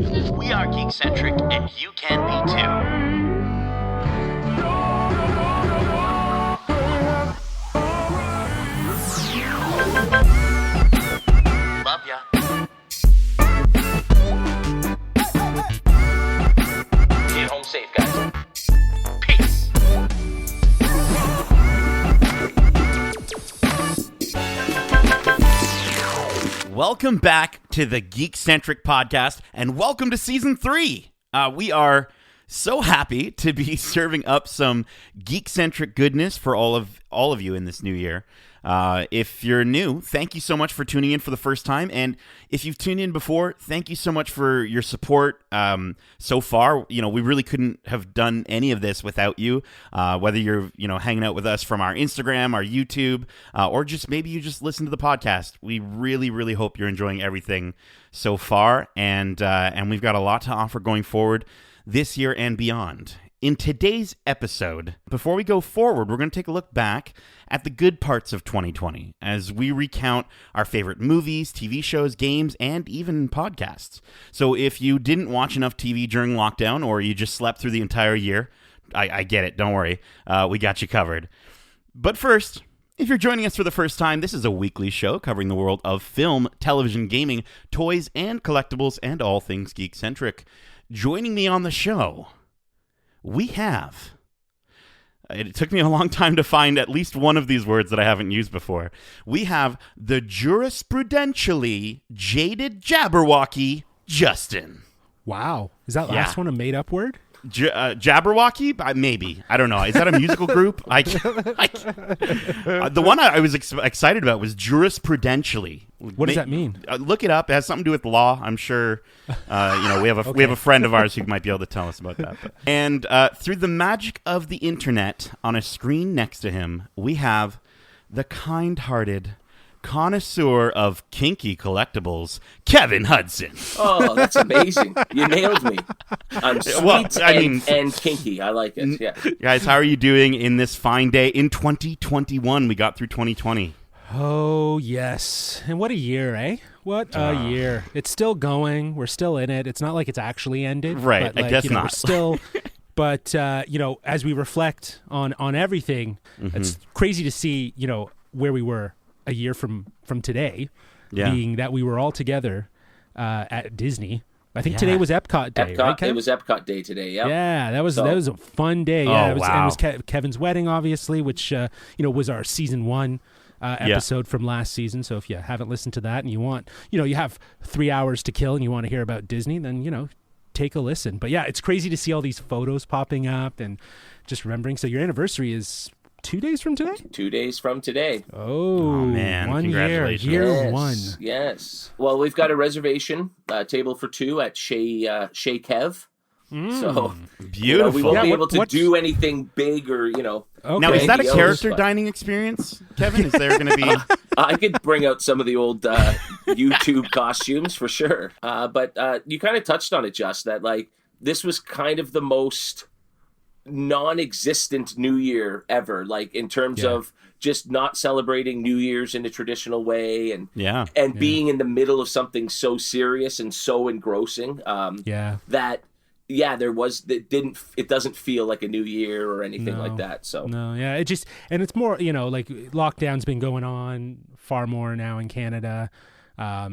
We are Geekcentric, and you can be too. Love ya. Get home safe, guys. Peace. Welcome back to the Geekcentric podcast, and welcome to Season 3. We are so happy to be serving up some Geekcentric goodness for all of you in this new year. If you're new, thank you so much for tuning in for the first time, and if you've tuned in before, thank you so much for your support so far. You know, we really couldn't have done any of this without you, whether you're, hanging out with us from our Instagram, our YouTube, or just maybe you just listen to the podcast. We really, really hope you're enjoying everything so far, and we've got a lot to offer going forward this year and beyond. In today's episode, before we go forward, we're going to take a look back at the good parts of 2020 as we recount our favorite movies, TV shows, games, and even podcasts. So if you didn't watch enough TV during lockdown or you just slept through the entire year, I get it, don't worry. We got you covered. But first, if you're joining us for the first time, this is a weekly show covering the world of film, television, gaming, toys, and collectibles, and all things geek-centric. Joining me on the show, we have, it took me a long time to find at least one of these words that I haven't used before. We have the jurisprudentially jaded Jabberwocky, Justin. Wow. Is that last one a made-up word? Jabberwocky? Maybe. I don't know. Is that a musical group? The one I was excited about was jurisprudentially. What does that mean? Look it up. It has something to do with law. I'm sure. We have a friend of ours who might be able to tell us about that. And through the magic of the internet, on a screen next to him, we have the kind-hearted connoisseur of kinky collectibles, Kevin Hudson. Oh, that's amazing. You nailed me. I'm sweet and kinky. I like it. Yeah. Guys, how are you doing in this fine day in 2021? We got through 2020. Oh, yes. And what a year, eh? What a year. It's still going. We're still in it. It's not like it's actually ended. Right. But I guess not. We're still... But, as we reflect on everything, it's crazy to see, where we were a year from today, being that we were all together at Disney. I think today was Epcot Day, right, Kevin? It was Epcot Day today, yeah. Yeah, that was a fun day. Oh, yeah, it wow. was Kevin's wedding, obviously, which was our season 1 episode from last season. So if you haven't listened to that and you want, you have 3 hours to kill and you want to hear about Disney, then take a listen. But yeah, it's crazy to see all these photos popping up and just remembering. So your anniversary is 2 days from today? 2 days from today. Oh man. 1 year. Year one. Yes. Well, we've got a reservation, table for two at Chez Kev. So beautiful. We won't be able to do anything big or, Okay. Now, is that a character dining experience, Kevin? Is there going to be... I could bring out some of the old YouTube costumes for sure. But you kind of touched on it, Just, that this was kind of the most non-existent New Year ever, in terms of just not celebrating New Year's in a traditional way and being in the middle of something so serious and so engrossing it doesn't feel like a new year or anything like that. So it's more, lockdown's been going on far more now in Canada.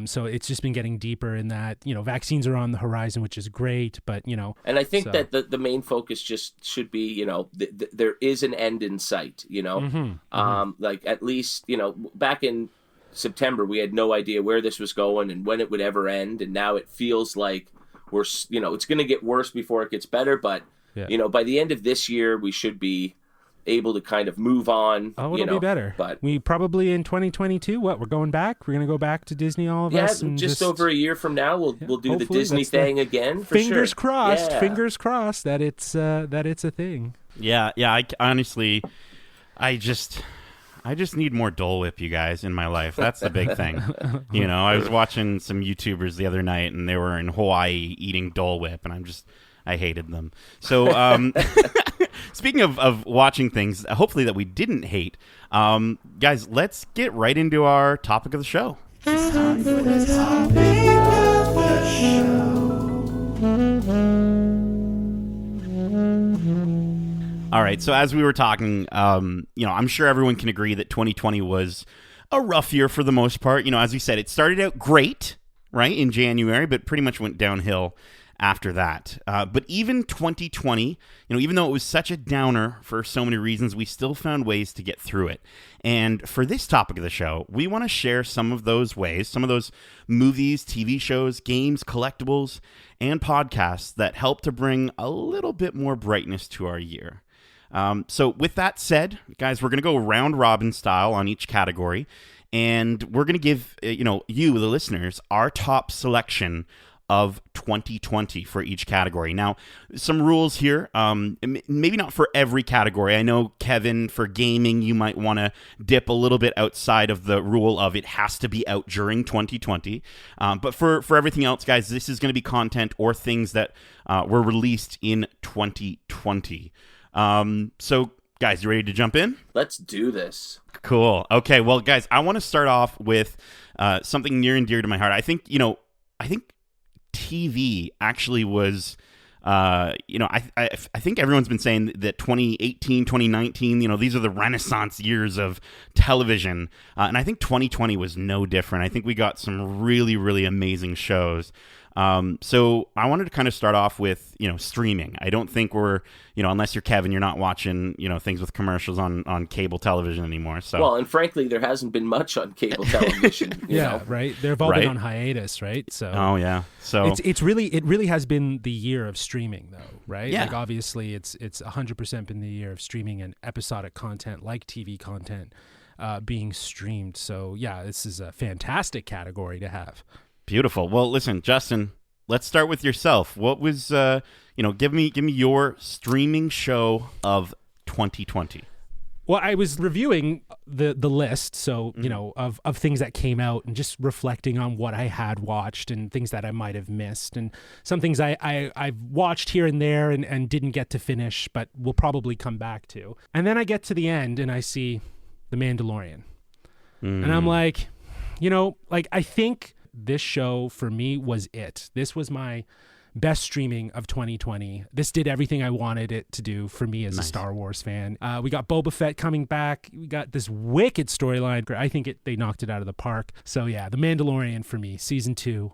So it's just been getting deeper in that, vaccines are on the horizon, which is great, but, And I think that the main focus just should be, there is an end in sight, at least, back in September, we had no idea where this was going and when it would ever end. And now it feels like we're, it's going to get worse before it gets better. But, by the end of this year, we should be able to kind of move on. Oh, it'll be better. But we probably in 2022, we're going back? We're going to go back to Disney, all of us? Yeah, just over a year from now, we'll do the Disney thing again, for fingers sure. Crossed, yeah. Fingers crossed that it's a thing. Yeah, I honestly, I just need more Dole Whip, you guys, in my life. That's the big thing. I was watching some YouTubers the other night, and they were in Hawaii eating Dole Whip, and I hated them. So, speaking of watching things, hopefully that we didn't hate, guys, let's get right into our topic of the show. It's time for the topic of the show. All right. So as we were talking, I'm sure everyone can agree that 2020 was a rough year for the most part. As we said, it started out great, right, in January, but pretty much went downhill after that. But even 2020, even though it was such a downer for so many reasons, we still found ways to get through it. And for this topic of the show, we want to share some of those ways, some of those movies, TV shows, games, collectibles, and podcasts that help to bring a little bit more brightness to our year. So with that said, guys, we're going to go round robin style on each category, and we're going to give, you, the listeners, our top selection of 2020 for each category. Now, some rules here, maybe not for every category. I know, Kevin, for gaming, you might want to dip a little bit outside of the rule of it has to be out during 2020. But for everything else, guys, this is going to be content or things that were released in 2020. So, guys, you ready to jump in? Let's do this. Cool. Okay, well, guys, I want to start off with something near and dear to my heart. I think TV actually was, I think everyone's been saying that 2018, 2019, these are the renaissance years of television. And I think 2020 was no different. I think we got some really, really amazing shows. So I wanted to kind of start off with, streaming. I don't think we're, unless you're Kevin, you're not watching, things with commercials on cable television anymore. So well, and frankly, there hasn't been much on cable television. you know? Right. They've all been on hiatus, right? So oh yeah. So it really has been the year of streaming, though, right? Yeah. Like obviously, it's 100% been the year of streaming and episodic content like TV content being streamed. So yeah, this is a fantastic category to have. Beautiful. Well, listen, Justin, let's start with yourself. What was, give me your streaming show of 2020. Well, I was reviewing the list, so, of things that came out and just reflecting on what I had watched and things that I might have missed. And some things I've watched here and there and didn't get to finish, but will probably come back to. And then I get to the end and I see The Mandalorian. And I'm like, I think this show for me was it. This was my best streaming of 2020. This did everything I wanted it to do for me as a Star Wars fan. We got Boba Fett coming back. We got this wicked storyline. I think they knocked it out of the park. So yeah, The Mandalorian for me, season 2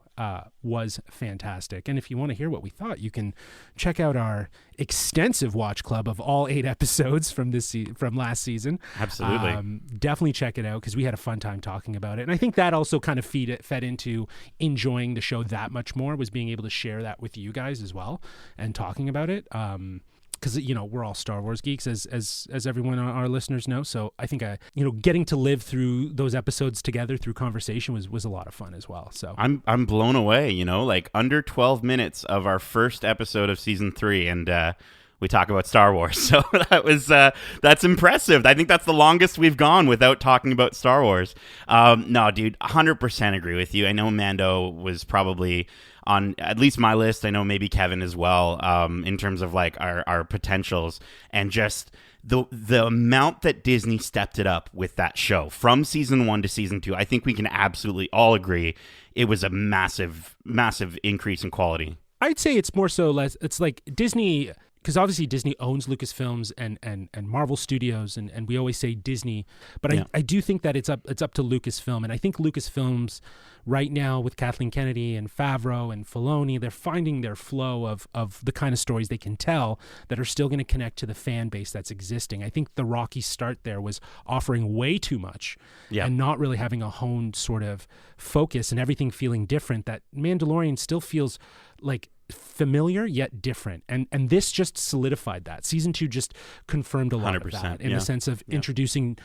was fantastic. And if you want to hear what we thought, you can check out our extensive watch club of all 8 episodes from from last season. Absolutely. Definitely check it out because we had a fun time talking about it. And I think that also kind of fed into enjoying the show that much more, was being able to share that with you guys as well and talking about it. Because we're all Star Wars geeks, as everyone, our listeners know. So I think getting to live through those episodes together through conversation was a lot of fun as well. So I'm blown away. Like under 12 minutes of our first episode of season 3, and we talk about Star Wars. So that's impressive. I think that's the longest we've gone without talking about Star Wars. No, dude, 100% agree with you. I know Mando was probably on at least my list. I know maybe Kevin as well, in terms of like our potentials, and just the amount that Disney stepped it up with that show from season 1 to season 2. I think we can absolutely all agree it was a massive, massive increase in quality. I'd say it's more so less. It's like Disney, because obviously Disney owns Lucasfilms and Marvel Studios, and we always say Disney, but I do think that it's up to Lucasfilm, and I think Lucasfilms right now with Kathleen Kennedy and Favreau and Filoni, they're finding their flow of the kind of stories they can tell that are still going to connect to the fan base that's existing. I think the rocky start there was offering way too much and not really having a honed sort of focus and everything feeling different. That Mandalorian still feels like familiar yet different, and this just solidified that. Season 2 just confirmed a lot of that in the sense of introducing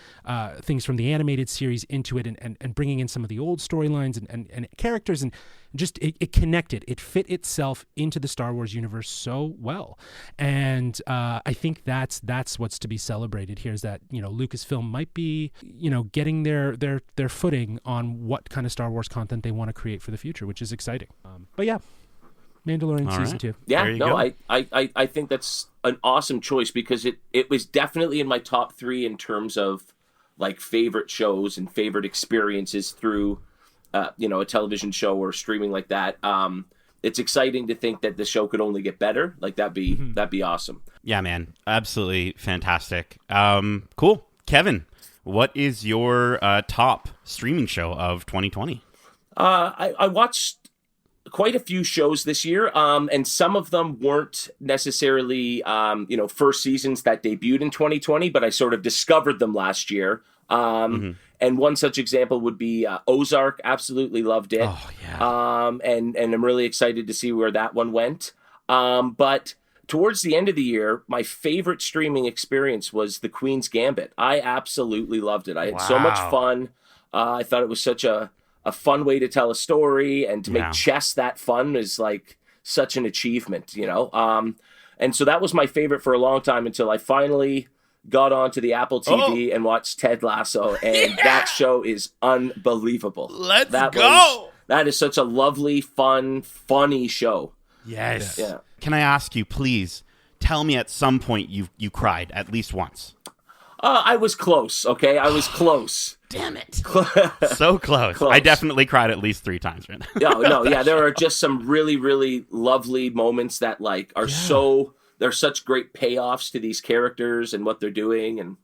things from the animated series into it, and bringing in some of the old storylines and characters, and just it connected. It fit itself into the Star Wars universe so well, and I think that's what's to be celebrated here, is that Lucasfilm might be getting their footing on what kind of Star Wars content they want to create for the future, which is exciting. But yeah, Mandalorian season 2. Yeah, no, I think that's an awesome choice, because it was definitely in my top 3 in terms of like favorite shows and favorite experiences through a television show or streaming like that. it's exciting to think that the show could only get better. Like that'd be awesome. Yeah, man, absolutely fantastic. Cool, Kevin. What is your top streaming show of 2020? I watched quite a few shows this year, and some of them weren't necessarily, first seasons that debuted in 2020, but I sort of discovered them last year. And one such example would be Ozark. Absolutely loved it. Oh, yeah. And I'm really excited to see where that one went. But towards the end of the year, my favorite streaming experience was The Queen's Gambit. I absolutely loved it. I had so much fun. I thought it was such a fun way to tell a story, and to make chess that fun is like such an achievement, and so that was my favorite for a long time until I finally got onto the Apple TV and watched Ted Lasso, and that show is unbelievable. Let's go. That is such a lovely, fun, funny show. Yes. Yeah. Can I ask you, please, tell me at some point you cried at least once? I was close, okay? I was close. Damn it. So close. I definitely cried at least 3 times right now. Yeah. There are just some really, really lovely moments that like are they're such great payoffs to these characters and what they're doing. And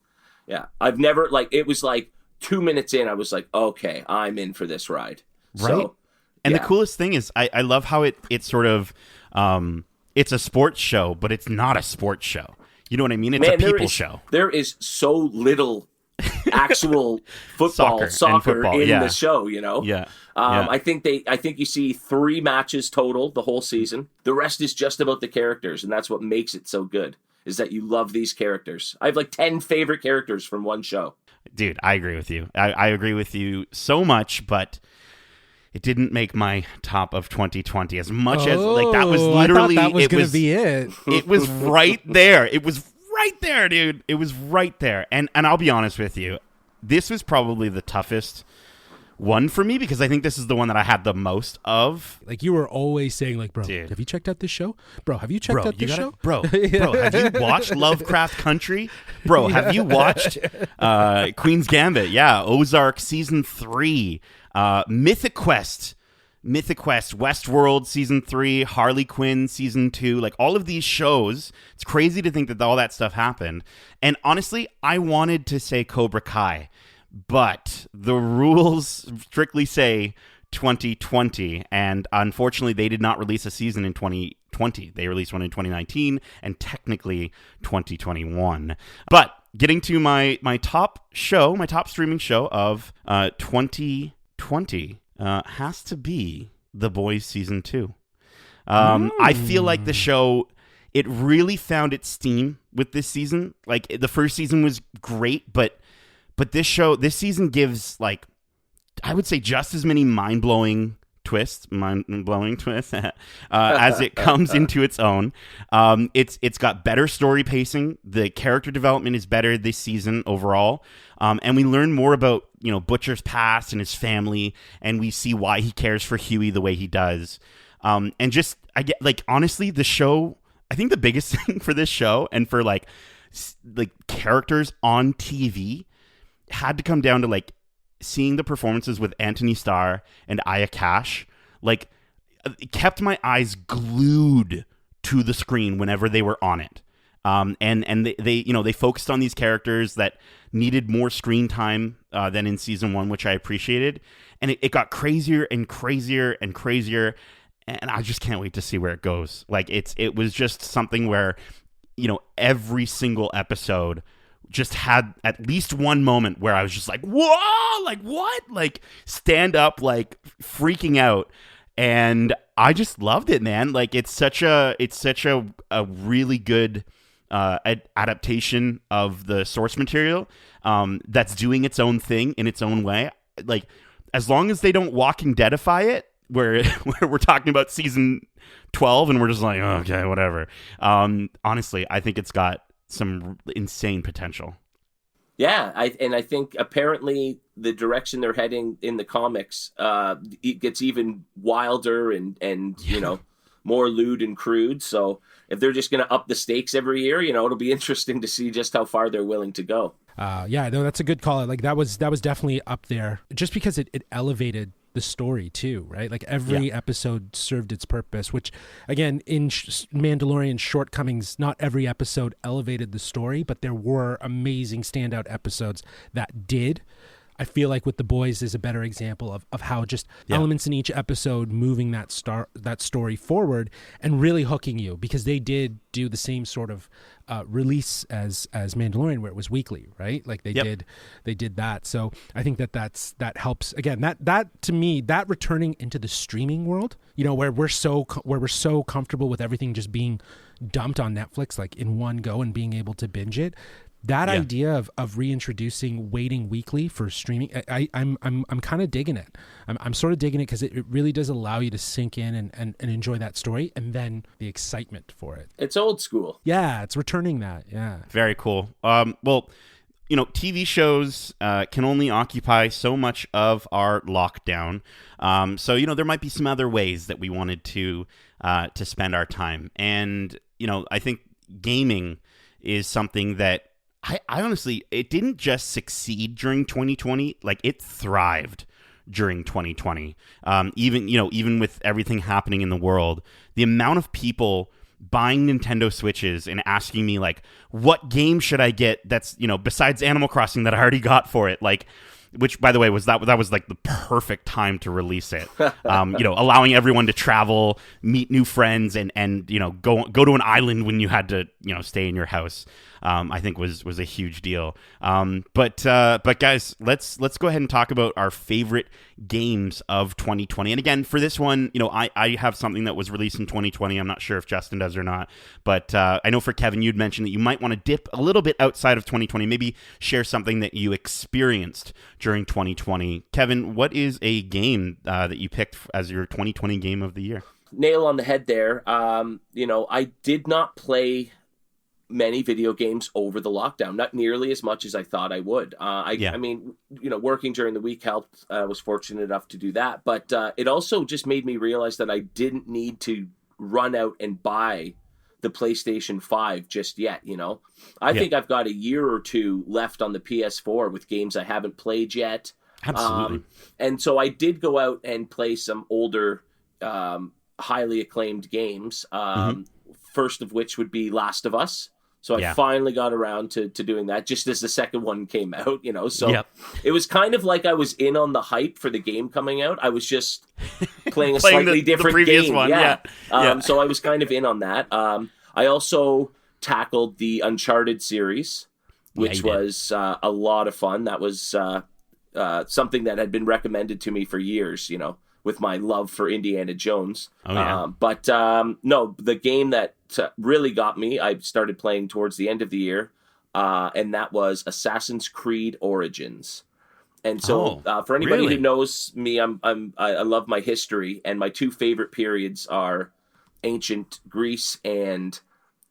yeah, I've never it was like 2 minutes in, I was like, okay, I'm in for this ride. Right. So, and the coolest thing is I love how it's sort of, it's a sports show, but it's not a sports show. You know what I mean? It's a people show. There is so little actual soccer in the show, Yeah. I think you see 3 matches total the whole season. The rest is just about the characters, and that's what makes it so good, is that you love these characters. I have like 10 favorite characters from one show. Dude, I agree with you. I agree with you so much, but it didn't make my top of 2020 as much as that was literally I thought that was going to be it. It was right there. It was right there, dude. It was right there. And I'll be honest with you, this was probably the toughest one for me, because I think this is the one that I had the most of. Like, you were always saying, like, bro, dude, have you checked out this show? Bro, have you checked out this show? Bro, have you watched Lovecraft Country? Bro, have you watched Queen's Gambit? Yeah, Ozark Season 3. Mythic Quest, Westworld Season 3, Harley Quinn Season 2, like all of these shows. It's crazy to think that all that stuff happened. And honestly, I wanted to say Cobra Kai, but the rules strictly say 2020, and unfortunately they did not release a season in 2020. They released one in 2019 and technically 2021. But getting to my top streaming show of 2020 has to be The Boys Season 2. I feel like the show, it really found its steam with this season. Like, the first season was great, but this season gives, like, I would say just as many mind-blowing twists as it comes into its own. It's got better story pacing. The character development is better this season overall. And we learn more about, Butcher's past and his family, and we see why he cares for Huey the way he does. Honestly, the show, I think the biggest thing for this show and for like characters on TV had to come down to like seeing the performances with Anthony Starr and Aya Cash. Like, it kept my eyes glued to the screen whenever they were on it. And they focused on these characters that needed more screen time than in season 1, which I appreciated. And it got crazier and crazier and crazier. And I just can't wait to see where it goes. Like, it was just something where, every single episode just had at least one moment where I was just like, whoa, like what? Like, stand up, like freaking out. And I just loved it, man. Like, it's such a really good adaptation of the source material that's doing its own thing in its own way. Like, as long as they don't Walking Deadify it, where we're talking about season 12 and we're just like, oh, okay, whatever. Honestly, I think it's got some insane potential. Yeah, I think apparently the direction they're heading in the comics, it gets even wilder and more lewd and crude. So if they're just going to up the stakes every year, it'll be interesting to see just how far they're willing to go. Yeah, no, that's a good call. Like, that was definitely up there, just because it elevated the story too, right? Like every episode served its purpose, which again, in Mandalorian's shortcomings, not every episode elevated the story, but there were amazing standout episodes that did. I feel like with The Boys is a better example of how just elements in each episode moving that story forward and really hooking you, because they did do the same sort of release as Mandalorian, where it was weekly, right? Like they did that. So I think that helps. Again, that to me, that returning into the streaming world, where we're so comfortable with everything just being dumped on Netflix like in one go and being able to binge it. That idea of reintroducing waiting weekly for streaming, I'm kind of digging it. I'm sort of digging it because it really does allow you to sink in and enjoy that story, and then the excitement for it. It's old school. Yeah, it's returning that. Yeah. Very cool. Well, TV shows can only occupy so much of our lockdown. So there might be some other ways that we wanted to spend our time, and I think gaming is something that I honestly, it didn't just succeed during 2020, like it thrived during 2020. Even with everything happening in the world, the amount of people buying Nintendo Switches and asking me like, what game should I get that's, besides Animal Crossing that I already got for it, like, which by the way was that was like the perfect time to release it. Allowing everyone to travel, meet new friends, and go to an island when you had to stay in your house. I think was a huge deal. But guys, let's go ahead and talk about our favorite games of 2020. And again, for this one, I have something that was released in 2020. I'm not sure if Justin does or not, but I know for Kevin, you'd mentioned that you might want to dip a little bit outside of 2020, maybe share something that you experienced during 2020. Kevin, what is a game that you picked as your 2020 game of the year? Nail on the head there. I did not play many video games over the lockdown, not nearly as much as I thought I would. I mean, working during the week helped. I was fortunate enough to do that, but it also just made me realize that I didn't need to run out and buy the PlayStation 5 just yet. I think I've got a year or two left on the PS4 with games I haven't played yet. Absolutely. And so I did go out and play some older, highly acclaimed games. First of which would be Last of Us. So I finally got around to doing that just as the second one came out, So it was kind of like I was in on the hype for the game coming out. I was just playing a slightly different the previous game. One. Yeah. So I was kind of in on that. I also tackled the Uncharted series, which was a lot of fun. That was something that had been recommended to me for years, with my love for Indiana Jones. No, the game that really got me, I started playing towards the end of the year, and that was Assassin's Creed Origins. And so, for anybody who knows me, I love my history, and my two favorite periods are ancient Greece and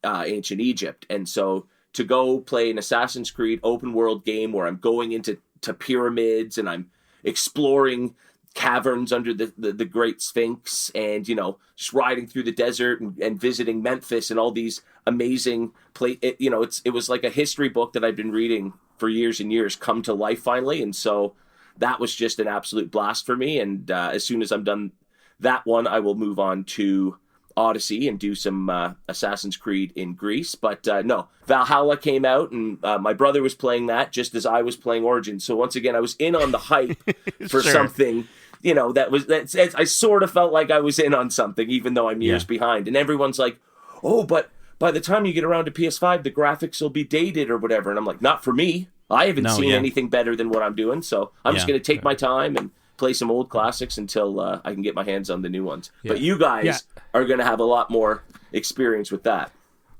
ancient Egypt. And so, to go play an Assassin's Creed open world game where I'm going into pyramids and I'm exploring caverns under the Great Sphinx, and just riding through the desert and visiting Memphis and all these amazing it was like a history book that I've been reading for years and years come to life finally. And so that was just an absolute blast for me. And as soon as I'm done that one, I will move on to Odyssey and do some Assassin's Creed in Greece. But no, Valhalla came out, and my brother was playing that just as I was playing Origins. So once again, I was in on the hype for something. I sort of felt like I was in on something, even though I'm years behind. And everyone's like, oh, but by the time you get around to PS5, the graphics will be dated or whatever. And I'm like, not for me. I haven't seen anything better than what I'm doing. So I'm just going to take my time and play some old classics until I can get my hands on the new ones. But you guys are going to have a lot more experience with that.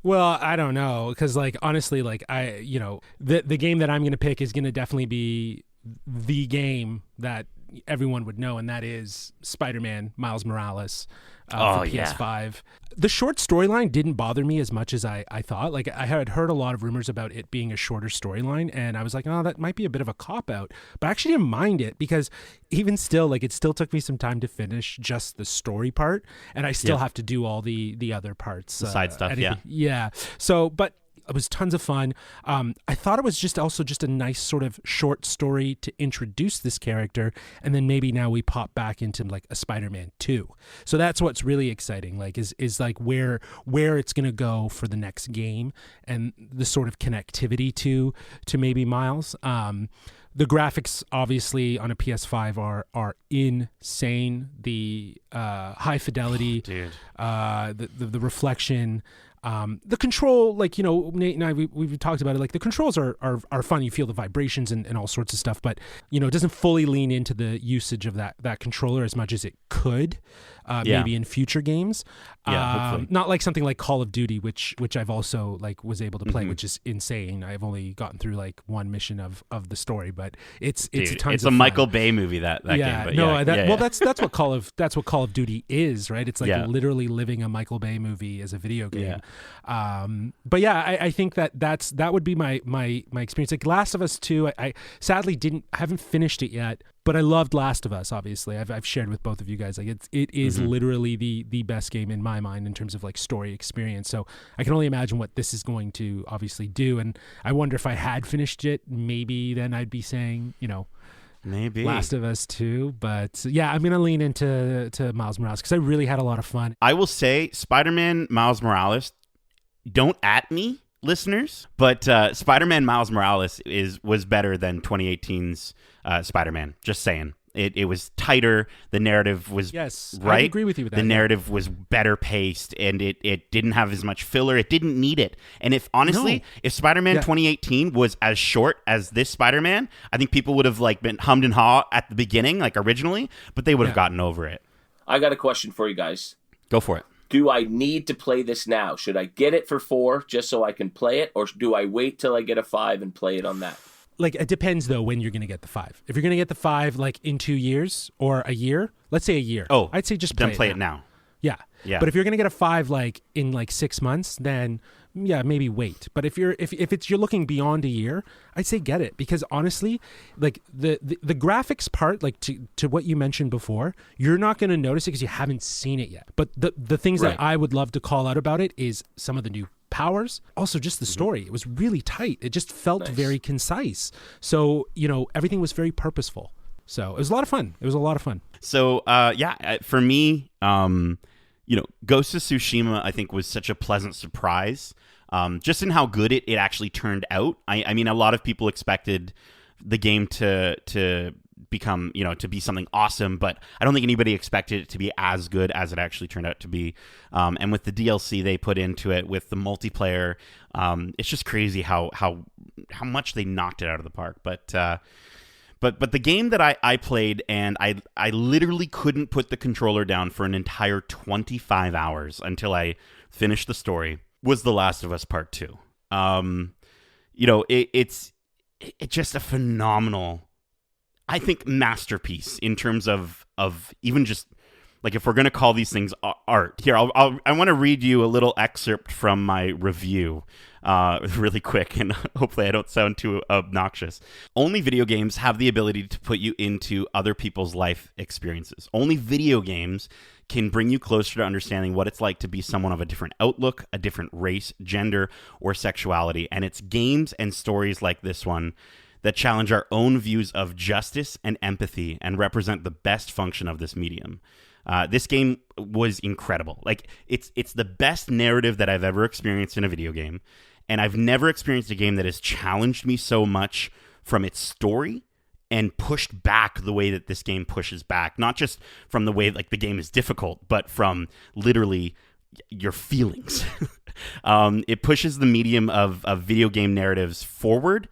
Well, I don't know, because honestly, the game that I'm going to pick is going to definitely be the game that everyone would know, and that is Spider-Man Miles Morales for PS5. The short storyline didn't bother me as much as I thought. I had heard a lot of rumors about it being a shorter storyline, and I was like, oh, that might be a bit of a cop-out. But I actually didn't mind it, because even still, it still took me some time to finish just the story part, and I still have to do all the other parts. The side stuff, Yeah. So, but It was tons of fun. I thought it was just a nice sort of short story to introduce this character, and then maybe now we pop back into like a Spider-Man 2. So that's what's really exciting, like is like where it's gonna go for the next game and the sort of connectivity to maybe Miles. The graphics, obviously, on a PS5 are insane. The high fidelity, the reflection. The control, like, Nate and I, we've talked about it, like the controls are fun. You feel the vibrations and all sorts of stuff, but, it doesn't fully lean into the usage of that controller as much as it could, maybe in future games. Hopefully. Not like something like Call of Duty, which I've also like was able to play, which is insane. I've only gotten through like one mission of the story, but it's a ton. It's a Michael Bay movie that game. But well, that's what Call of Duty is, right? It's like literally living a Michael Bay movie as a video game. But yeah, I think that would be my experience. Like Last of Us 2, I sadly haven't finished it yet, but I loved Last of Us. Obviously, I've shared with both of you guys. Like it is literally the best game in my mind in terms of like story experience. So I can only imagine what this is going to obviously do. And I wonder if I had finished it, maybe then I'd be saying, maybe Last of Us 2. But yeah, I'm gonna lean into Miles Morales because I really had a lot of fun. I will say Spider-Man Miles Morales. Don't at me, listeners, but Spider-Man Miles Morales was better than 2018's Spider-Man. Just saying. It was tighter. The narrative was right. I agree with you with that. The narrative was better paced, and it didn't have as much filler. It didn't need it. And if Spider-Man 2018 was as short as this Spider-Man, I think people would have like been hummed and hawed at the beginning, like originally, but they would have gotten over it. I got a question for you guys. Go for it. Do I need to play this now? Should I get it for 4 just so I can play it, or do I wait till I get a 5 and play it on that? Like, it depends, though, when you're going to get the 5. If you're going to get the 5, like, in 2 years or a year, let's say a year. Oh, I'd say just play it now. Yeah. But if you're going to get a 5, like, in, like, 6 months, then, yeah, maybe wait. But if you're looking beyond a year, I'd say get it. Because, honestly, like, the graphics part, like, to what you mentioned before, you're not going to notice it because you haven't seen it yet. But the things that I would love to call out about it is some of the new powers, also just the story. It was really tight. It just felt very concise. So, everything was very purposeful. So it was a lot of fun. So, for me, Ghost of Tsushima, I think, was such a pleasant surprise, just in how good it actually turned out. I mean, a lot of people expected the game to become, to be something awesome, but I don't think anybody expected it to be as good as it actually turned out to be. And with the DLC they put into it, with the multiplayer, it's just crazy how much they knocked it out of the park. But the game that I played, and I literally couldn't put the controller down for an entire 25 hours until I finished the story, was The Last of Us Part 2. It's just a phenomenal, I think, masterpiece in terms of even just, like, if we're going to call these things art. Here, I want to read you a little excerpt from my review really quick, and hopefully I don't sound too obnoxious. Only video games have the ability to put you into other people's life experiences. Only video games can bring you closer to understanding what it's like to be someone of a different outlook, a different race, gender, or sexuality. And it's games and stories like this one that challenge our own views of justice and empathy and represent the best function of this medium. This game was incredible. Like, it's the best narrative that I've ever experienced in a video game, and I've never experienced a game that has challenged me so much from its story and pushed back the way that this game pushes back. Not just from the way, like, the game is difficult, but from literally your feelings. It pushes the medium of video game narratives forward.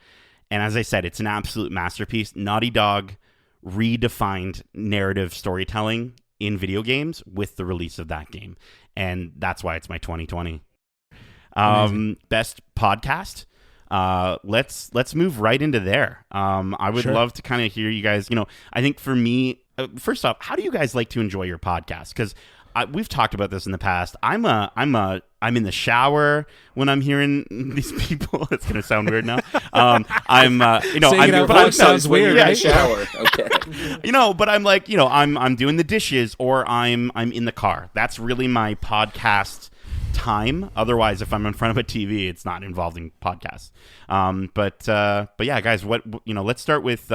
And as I said, it's an absolute masterpiece. Naughty Dog redefined narrative storytelling in video games with the release of that game. And that's why it's my 2020. Best podcast. Let's move right into there. I would love to kind of hear you guys, I think for me, first off, how do you guys like to enjoy your podcast? Because we've talked about this in the past. I'm in the shower when I'm hearing these people. It's gonna sound weird now. Sounds weird. Yeah, right? Shower. Okay. But I'm like, I'm doing the dishes, or I'm in the car. That's really my podcast time. Otherwise, if I'm in front of a TV, it's not involving podcasts. But yeah, guys, let's start with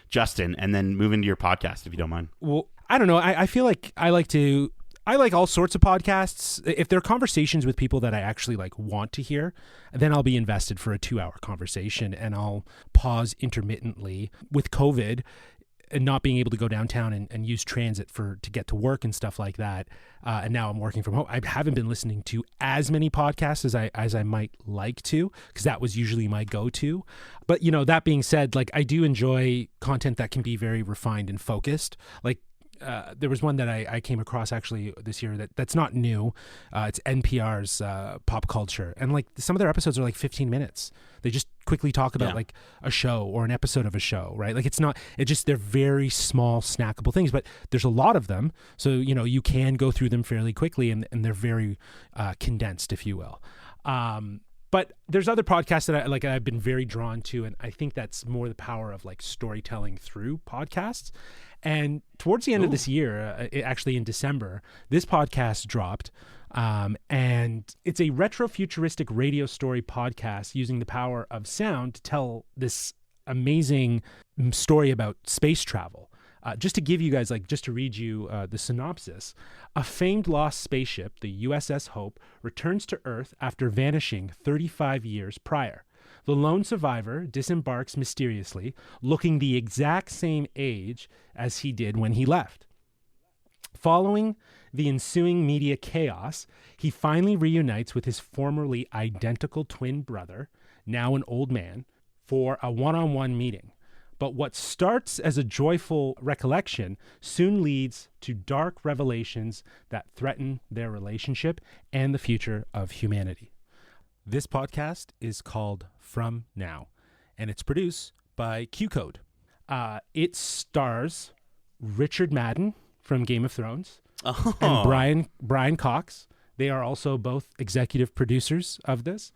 Justin and then move into your podcast if you don't mind. Well, I don't know. I feel like I like all sorts of podcasts. If they're conversations with people that I actually like want to hear, then I'll be invested for a 2-hour conversation, and I'll pause intermittently. With COVID and not being able to go downtown and use transit to get to work and stuff like that, and now I'm working from home, I haven't been listening to as many podcasts as I might like to, because that was usually my go-to. But that being said, like, I do enjoy content that can be very refined and focused. Like, there was one that I came across actually this year that's not new. It's NPR's Pop Culture, and like some of their episodes are like 15 minutes. They just quickly talk about like a show or an episode of a show, right? Like they're very small snackable things, but there's a lot of them, so you can go through them fairly quickly, and they're very condensed, if you will. But there's other podcasts that I've been very drawn to, and I think that's more the power of like storytelling through podcasts. And towards the end of this year, actually in December, this podcast dropped, and it's a retro-futuristic radio story podcast using the power of sound to tell this amazing story about space travel. Just to give you guys, just to read you the synopsis, a famed lost spaceship, the USS Hope, returns to Earth after vanishing 35 years prior. The lone survivor disembarks mysteriously, looking the exact same age as he did when he left. Following the ensuing media chaos, he finally reunites with his formerly identical twin brother, now an old man, for a one-on-one meeting. But what starts as a joyful recollection soon leads to dark revelations that threaten their relationship and the future of humanity. This podcast is called From Now, and it's produced by Q Code. It stars Richard Madden from Game of Thrones and Brian Cox. They are also both executive producers of this.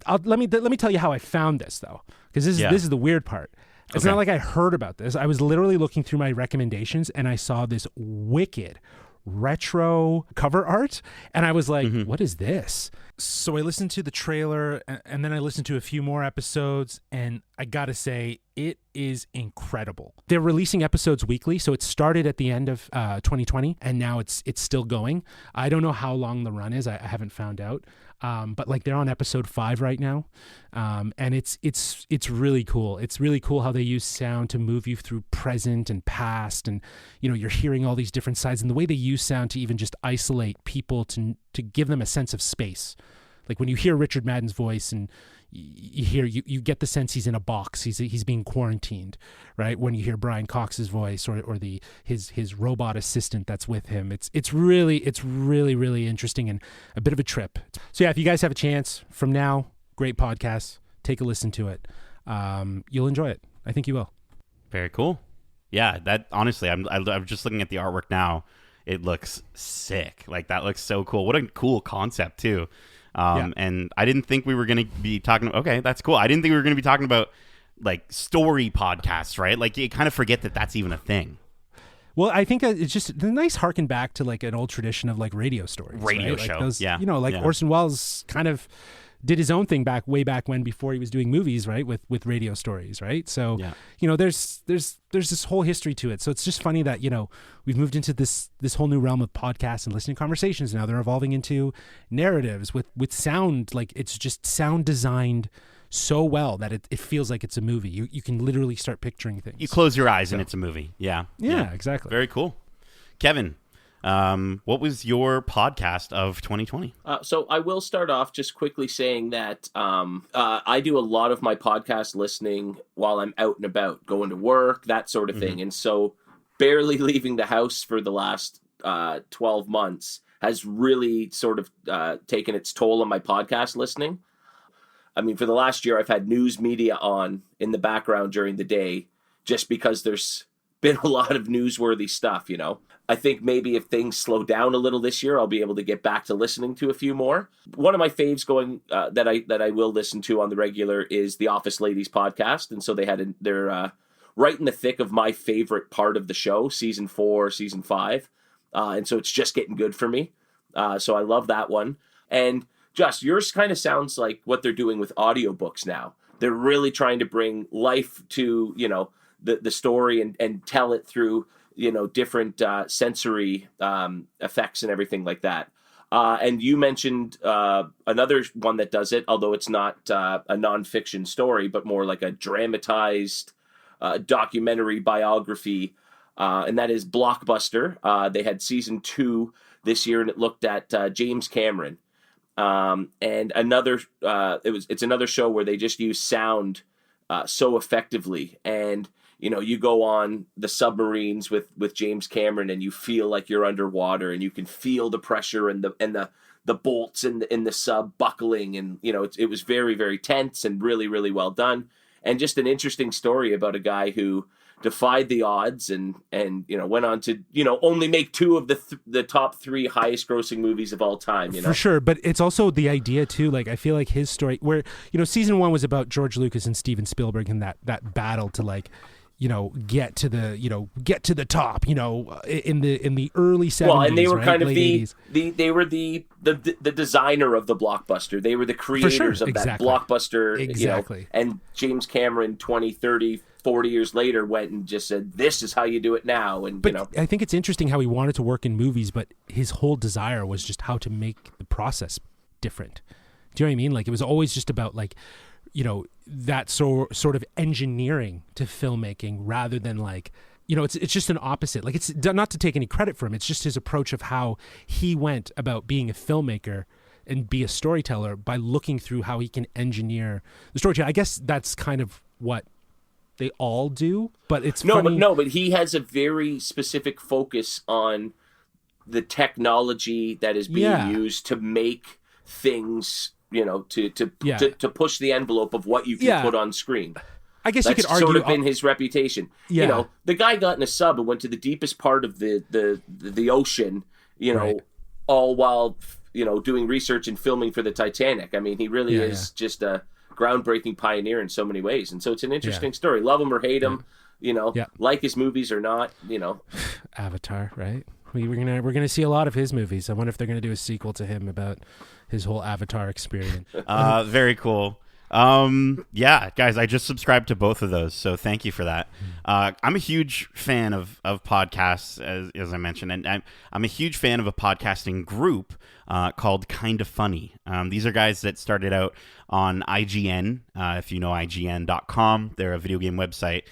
Let me tell you how I found this, though, because this is the weird part. It's not like I heard about this. I was literally looking through my recommendations, and I saw this wicked retro cover art, and I was like, what is this? So I listened to the trailer, and then I listened to a few more episodes, and I gotta say, it is incredible. They're releasing episodes weekly, so it started at the end of 2020, and now it's still going. I don't know how long the run is. I haven't found out. But like they're on episode 5 right now, and it's really cool. It's really cool how they use sound to move you through present and past, and you're hearing all these different sides, and the way they use sound to even just isolate people to give them a sense of space. Like when you hear Richard Madden's voice, and you get the sense he's in a box. He's being quarantined, right? When you hear Brian Cox's voice or his robot assistant that's with him, it's really interesting and a bit of a trip. So yeah, if you guys have a chance, From Now, great podcast. Take a listen to it. You'll enjoy it. I think you will. Very cool. Yeah, that honestly, I'm just looking at the artwork now. It looks sick. Like that looks so cool. What a cool concept too. And I didn't think we were going to be talking. Okay, that's cool. I didn't think we were going to be talking about like story podcasts, right? Like you kind of forget that that's even a thing. Well, I think it's just a nice harken back to like an old tradition of like radio stories, radio right? show. Like those, yeah, Orson Welles kind of did his own thing way back when, before he was doing movies, right? With radio stories, right? So, there's this whole history to it. So it's just funny that, we've moved into this whole new realm of podcasts and listening conversations. Now they're evolving into narratives with sound. Like it's just sound designed so well that it feels like it's a movie. You can literally start picturing things. You close your eyes and it's a movie. Yeah, exactly. Very cool. Kevin, what was your podcast of 2020? So I will start off just quickly saying that I do a lot of my podcast listening while I'm out and about, going to work, that sort of thing. And so barely leaving the house for the last 12 months has really sort of taken its toll on my podcast listening. I mean, for the last year, I've had news media on in the background during the day just because there's been a lot of newsworthy stuff, I think maybe if things slow down a little this year, I'll be able to get back to listening to a few more. One of my faves going that I will listen to on the regular is the Office Ladies podcast, and so they're right in the thick of my favorite part of the show, season 4, season 5, and so it's just getting good for me. So I love that one. And Josh, yours kind of sounds like what they're doing with audiobooks now. They're really trying to bring life to, the story and tell it through, different sensory effects and everything like that. And you mentioned another one that does it, although it's not a nonfiction story, but more like a dramatized documentary biography, and that is Blockbuster. They had season 2 this year, and it looked at James Cameron. And another, it's another show where they just use sound so effectively, and you go on the submarines with James Cameron, and you feel like you're underwater, and you can feel the pressure and the bolts in the sub buckling, and it was very, very tense and really, really well done, and just an interesting story about a guy who defied the odds and went on to only make 2 of the top 3 highest grossing movies of all time. For sure, but it's also the idea too. Like I feel like his story, where season 1 was about George Lucas and Steven Spielberg and that battle to get to the top, in the early 70s. Well, and they were right? kind of Late 80s. they were the designer of the blockbuster. They were the creators of that blockbuster. Exactly. And James Cameron 20, 30, 40 years later went and just said, this is how you do it now. And I think it's interesting how he wanted to work in movies, but his whole desire was just how to make the process different. Do you know what I mean? Like it was always just about that sort of engineering to filmmaking rather than it's just an opposite. Like it's not to take any credit for him. It's just his approach of how he went about being a filmmaker and be a storyteller by looking through how he can engineer the story. I guess that's kind of what they all do, but it's funny. But he has a very specific focus on the technology that is being used to make things, to push the envelope of what you can put on screen. I guess that's you could argue sort of been his reputation. Yeah. The guy got in a sub and went to the deepest part of the ocean, right. all while doing research and filming for the Titanic. I mean, he really is just a groundbreaking pioneer in so many ways, and so it's an interesting story. Love him or hate him, like his movies or not, Avatar, right? We're gonna see a lot of his movies. I wonder if they're gonna do a sequel to him about his whole Avatar experience. Very cool. Guys, I just subscribed to both of those, so thank you for that. I'm a huge fan of podcasts, as I mentioned, and I'm a huge fan of a podcasting group called Kinda Funny. These are guys that started out on IGN, if you know IGN.com. They're a video game website,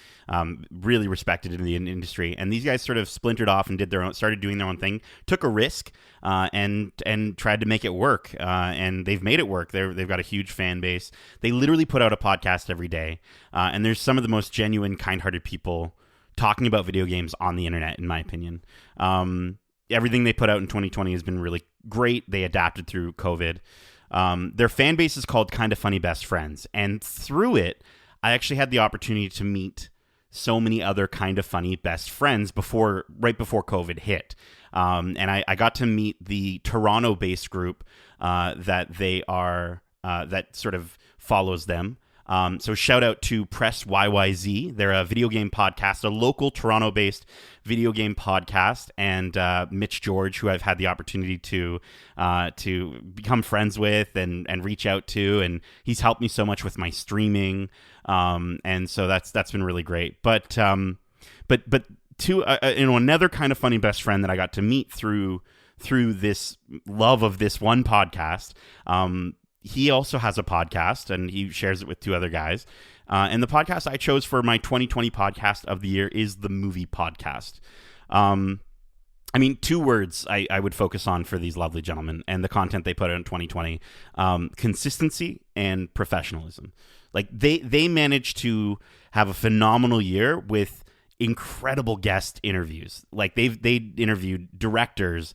really respected in the industry, and these guys sort of splintered off and started doing their own thing, took a risk, and tried to make it work, and they've made it work. They've got a huge fan base. They literally put out a podcast every day, and there's some of the most genuine, kind-hearted people talking about video games on the internet, in my opinion. Everything they put out in 2020 has been really great. They adapted through COVID. Their fan base is called Kinda Funny Best Friends, and through it, I actually had the opportunity to meet so many other Kinda Funny best friends right before COVID hit. And I got to meet the Toronto-based group that they are that sort of follows them. So shout out to Press YYZ. They're a video game podcast, a local Toronto-based video game podcast, and Mitch George, who I've had the opportunity to become friends with and reach out to, and he's helped me so much with my streaming, and so that's been really great. But to another Kinda Funny best friend that I got to meet through this love of this one podcast. He also has a podcast, and he shares it with 2 other guys. And the podcast I chose for my 2020 podcast of the year is the Movie Podcast. 2 words I would focus on for these lovely gentlemen and the content they put out in 2020. Consistency and professionalism. Like they managed to have a phenomenal year with incredible guest interviews. Like they interviewed directors,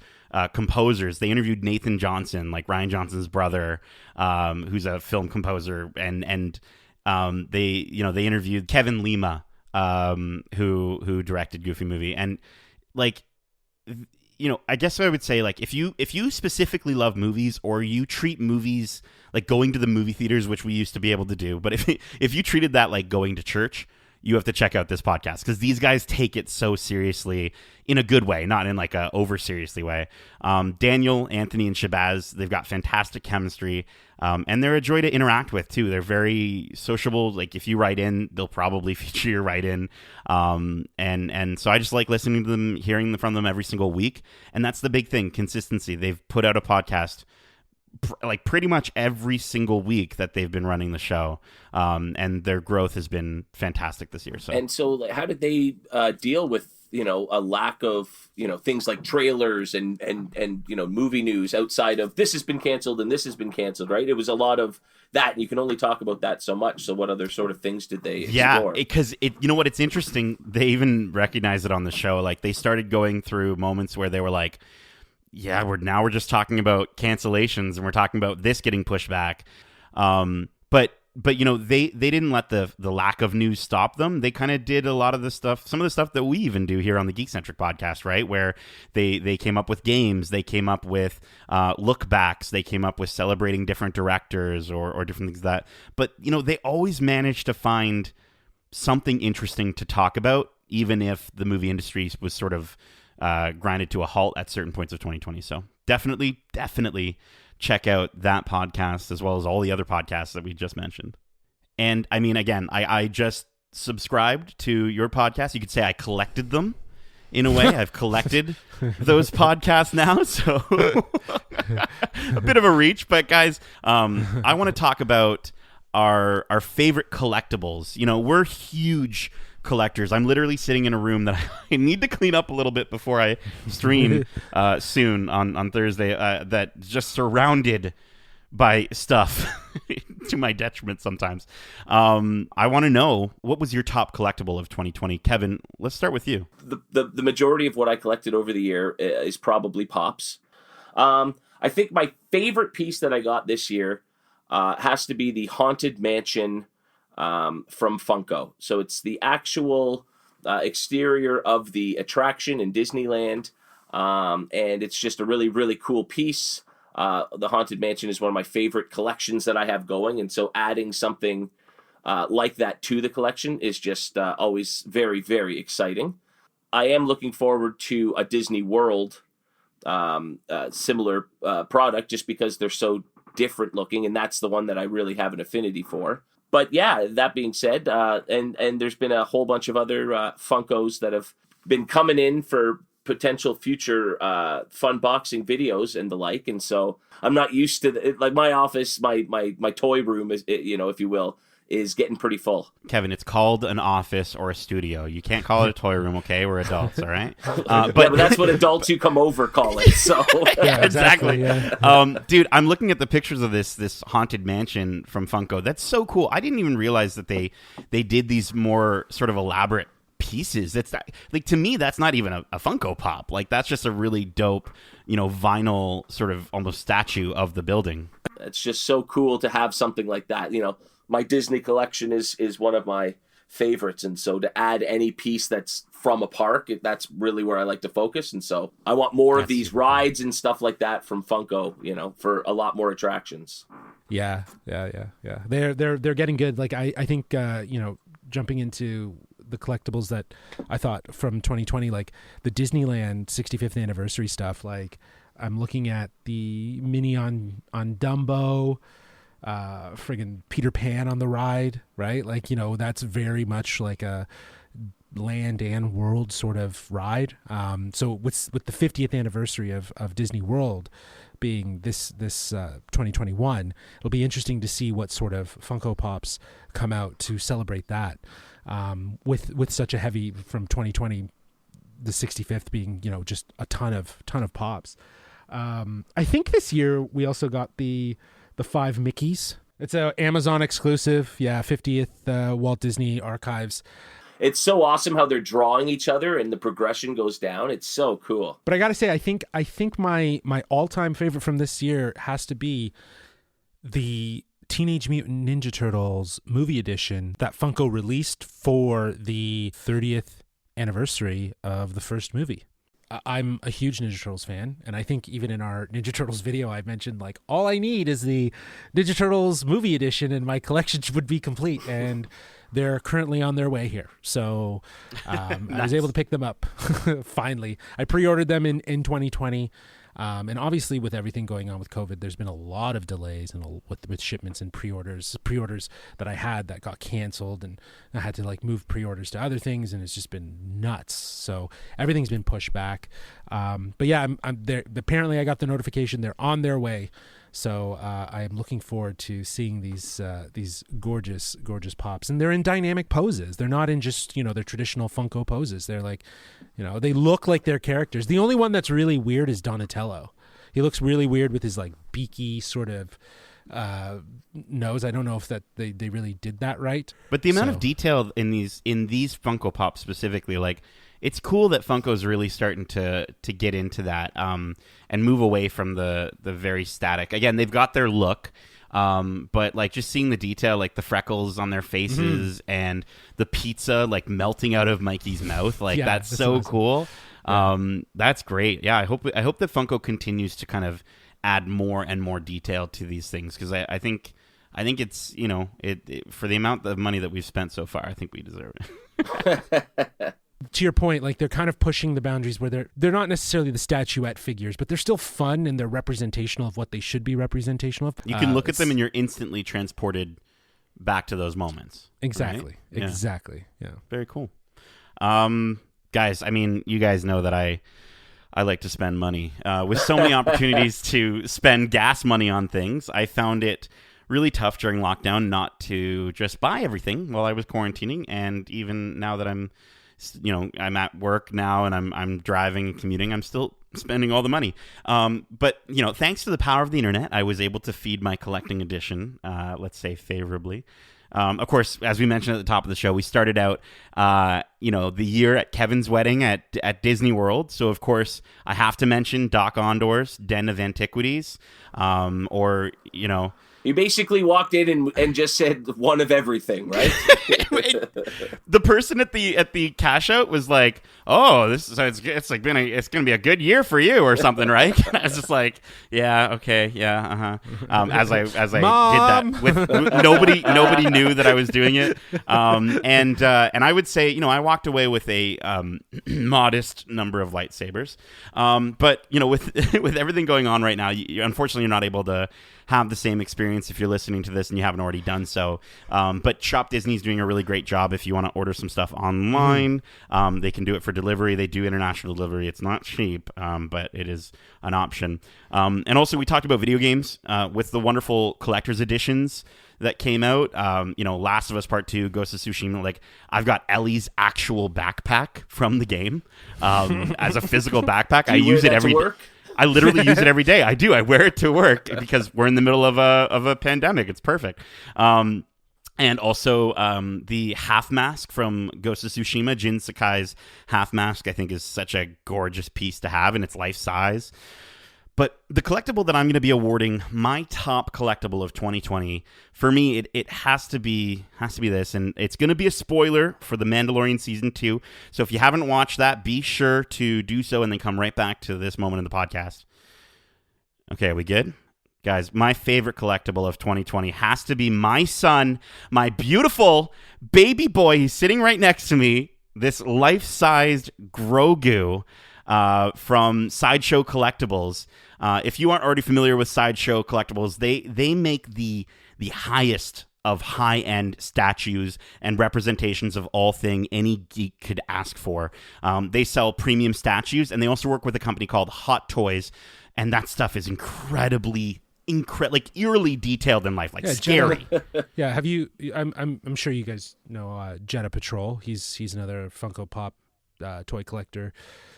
composers. They interviewed Nathan Johnson, like Ryan Johnson's brother, who's a film composer, and they interviewed Kevin Lima, who directed Goofy Movie, and I guess I would say, like, if you specifically love movies, or you treat movies like going to the movie theaters, which we used to be able to do, but if you treated that like going to church, you have to check out this podcast, because these guys take it so seriously in a good way, not in like a over seriously way. Daniel, Anthony, and Shabazz, they've got fantastic chemistry, and they're a joy to interact with too. They're very sociable. Like if you write in, they'll probably feature your write in. And so I just like listening to them, hearing from them every single week. And that's the big thing, consistency. They've put out a podcast like pretty much every single week that they've been running the show, and their growth has been fantastic this year. So, and so like, how did they deal with a lack of things like trailers and movie news outside of this has been canceled and this has been canceled, right? It was a lot of that, and you can only talk about that so much. So what other sort of things did they explore? Yeah, because what, it's interesting, they even recognize it on the show. Like they started going through moments where they were like, yeah, we're just talking about cancellations, and we're talking about this getting pushed back. But they didn't let the lack of news stop them. They kind of did a lot of the stuff, some of the stuff that we even do here on the Geekcentric podcast, right? Where they came up with games, they came up with look backs, they came up with celebrating different directors or different things like that. But they always managed to find something interesting to talk about, even if the movie industry was sort of grinded to a halt at certain points of 2020. So definitely check out that podcast as well as all the other podcasts that we just mentioned. And I mean, again, I just subscribed to your podcast. You could say I collected them in a way. I've collected those podcasts now. So a bit of a reach, but guys, I want to talk about our favorite collectibles. We're huge collectors. I'm literally sitting in a room that I need to clean up a little bit before I stream soon on Thursday, that's just surrounded by stuff to my detriment sometimes. I want to know, what was your top collectible of 2020? Kevin, let's start with you. The majority of what I collected over the year is probably Pops. I think my favorite piece that I got this year has to be the Haunted Mansion from Funko. So it's the actual exterior of the attraction in Disneyland, and it's just a really, really cool piece. The Haunted Mansion is one of my favorite collections that I have going, and so adding something like that to the collection is just always very, very exciting. I am looking forward to a Disney World similar product, just because they're so different looking, and that's the one that I really have an affinity for. But yeah, that being said, and there's been a whole bunch of other Funkos that have been coming in for potential future fun boxing videos and the like. And so I'm not used to like my office, my toy room is, if you will, is getting pretty full. Kevin, it's called an office or a studio. You can't call it a toy room, okay? We're adults, all right? But that's what adults who come over call it. So yeah, exactly. Yeah. Dude, I'm looking at the pictures of this Haunted Mansion from Funko. That's so cool. I didn't even realize that they did these more sort of elaborate pieces. That's like, to me, that's not even a Funko Pop. Like, that's just a really dope, vinyl sort of almost statue of the building. It's just so cool to have something like that. My Disney collection is one of my favorites, and so to add any piece that's from a park, that's really where I like to focus. And so I want more of these rides and stuff like that from Funko, for a lot more attractions. Yeah. They're getting good. Like I think jumping into the collectibles that I thought from 2020, like the Disneyland 65th anniversary stuff. Like I'm looking at the mini on Dumbo. Friggin' Peter Pan on the ride, right? Like, that's very much like a land and world sort of ride. So with the 50th anniversary of Disney World being this 2021, it'll be interesting to see what sort of Funko Pops come out to celebrate that. With such a heavy from 2020, the 65th being, just a ton of pops. I think this year we also got the 5 Mickeys. It's a Amazon exclusive. Yeah, 50th Walt Disney Archives. It's so awesome how they're drawing each other and the progression goes down. It's so cool. But I got to say, I think my all-time favorite from this year has to be the Teenage Mutant Ninja Turtles movie edition that Funko released for the 30th anniversary of the first movie. I'm a huge Ninja Turtles fan, and I think even in our Ninja Turtles video, I mentioned, like, all I need is the Ninja Turtles movie edition, and my collection would be complete. And they're currently on their way here. So I was able to pick them up finally. I pre-ordered them in 2020. And obviously with everything going on with COVID, there's been a lot of delays and with shipments and pre-orders that I had that got canceled, and I had to like move pre-orders to other things, and it's just been nuts. So everything's been pushed back. But yeah, I'm there. Apparently I got the notification they're on their way. So I am looking forward to seeing these gorgeous pops, and they're in dynamic poses. They're not in just their traditional Funko poses. They're like, they look like their characters. The only one that's really weird is Donatello. He looks really weird with his like beaky sort of nose. I don't know if that they really did that right. But the amount of detail in these Funko Pops specifically, like. It's cool that Funko's really starting to get into that and move away from the very static. Again, they've got their look, but like just seeing the detail, like the freckles on their faces and the pizza like melting out of Mikey's mouth, like that's so awesome. Cool. Yeah. That's great. Yeah, I hope that Funko continues to kind of add more and more detail to these things, because I think it's it for the amount of money that we've spent so far, I think we deserve it. To your point, like they're kind of pushing the boundaries where they're not necessarily the statuette figures, but they're still fun and they're representational of what they should be representational of. You can look at them and you're instantly transported back to those moments. Exactly. Right? Exactly. Yeah. Very cool. Guys, I mean, you guys know that I like to spend money. With so many opportunities to spend gas money on things, I found it really tough during lockdown not to just buy everything while I was quarantining, and even now that I'm at work now and I'm driving and commuting, I'm still spending all the money. But thanks to the power of the internet, I was able to feed my collecting addiction, let's say favorably. Of course, as we mentioned at the top of the show, we started out, the year at Kevin's wedding at Disney World. So, of course, I have to mention Doc Ondor's Den of Antiquities, You basically walked in and just said one of everything, right? The person at the cash out was like, "Oh, it's gonna be a good year for you," or something, right? I was just like, "Yeah, okay, yeah, As I Mom! did that, with nobody knew that I was doing it, and I would say, I walked away with a modest number of lightsabers, but with everything going on right now, unfortunately, you're not able to have the same experience if you're listening to this and you haven't already done so. But Shop Disney's doing a really great job. If you want to order some stuff online, they can do it for delivery. They do international delivery. It's not cheap, but it is an option. And also, we talked about video games with the wonderful collector's editions that came out. Last of Us Part 2, Ghost of Tsushima. Like, I've got Ellie's actual backpack from the game as a physical babackpack. I use it every day. I literally use it every day. I do. I wear it to work because we're in the middle of a pandemic. It's perfect. And also the half mask from Ghost of Tsushima, Jin Sakai's half mask, I think is such a gorgeous piece to have, and it's life size. But the collectible that I'm going to be awarding my top collectible of 2020, for me, it has to be this, and it's going to be a spoiler for The Mandalorian Season 2. So if you haven't watched that, be sure to do so and then come right back to this moment in the podcast. Okay, are we good? Guys, my favorite collectible of 2020 has to be my son, my beautiful baby boy. He's sitting right next to me, this life-sized Grogu from Sideshow Collectibles. If you aren't already familiar with Sideshow Collectibles, they make the highest of high-end statues and representations of all thing any geek could ask for. They sell premium statues, and they also work with a company called Hot Toys, and that stuff is incredibly eerily detailed in life, like scary. Yeah, have you? I'm sure you guys know Jetta Patrol. He's another Funko Pop toy collector.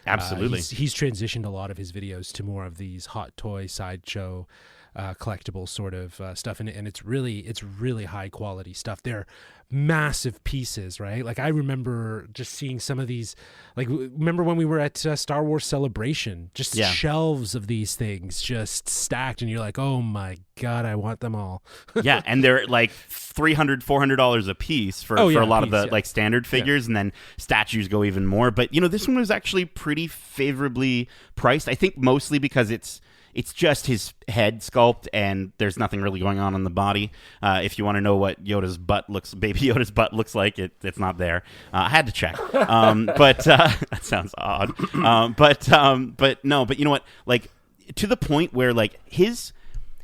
Absolutely. He's transitioned a lot of his videos to more of these hot toy sideshow collectible sort of stuff, and it's really high quality stuff. They're massive pieces, right? Like I remember just seeing some of these, like remember when we were at Star Wars Celebration, just shelves of these things just stacked, and you're like, oh my god, I want them all. Yeah, and they're like $300-$400 a piece for a lot of the like standard figures, and then statues go even more. But this one was actually pretty favorably priced. I think mostly because it's it's just his head sculpt, and there's nothing really going on the body. If you want to know what Baby Yoda's butt looks like, it's not there. I had to check, but that sounds odd. But you know what? Like, to the point where like his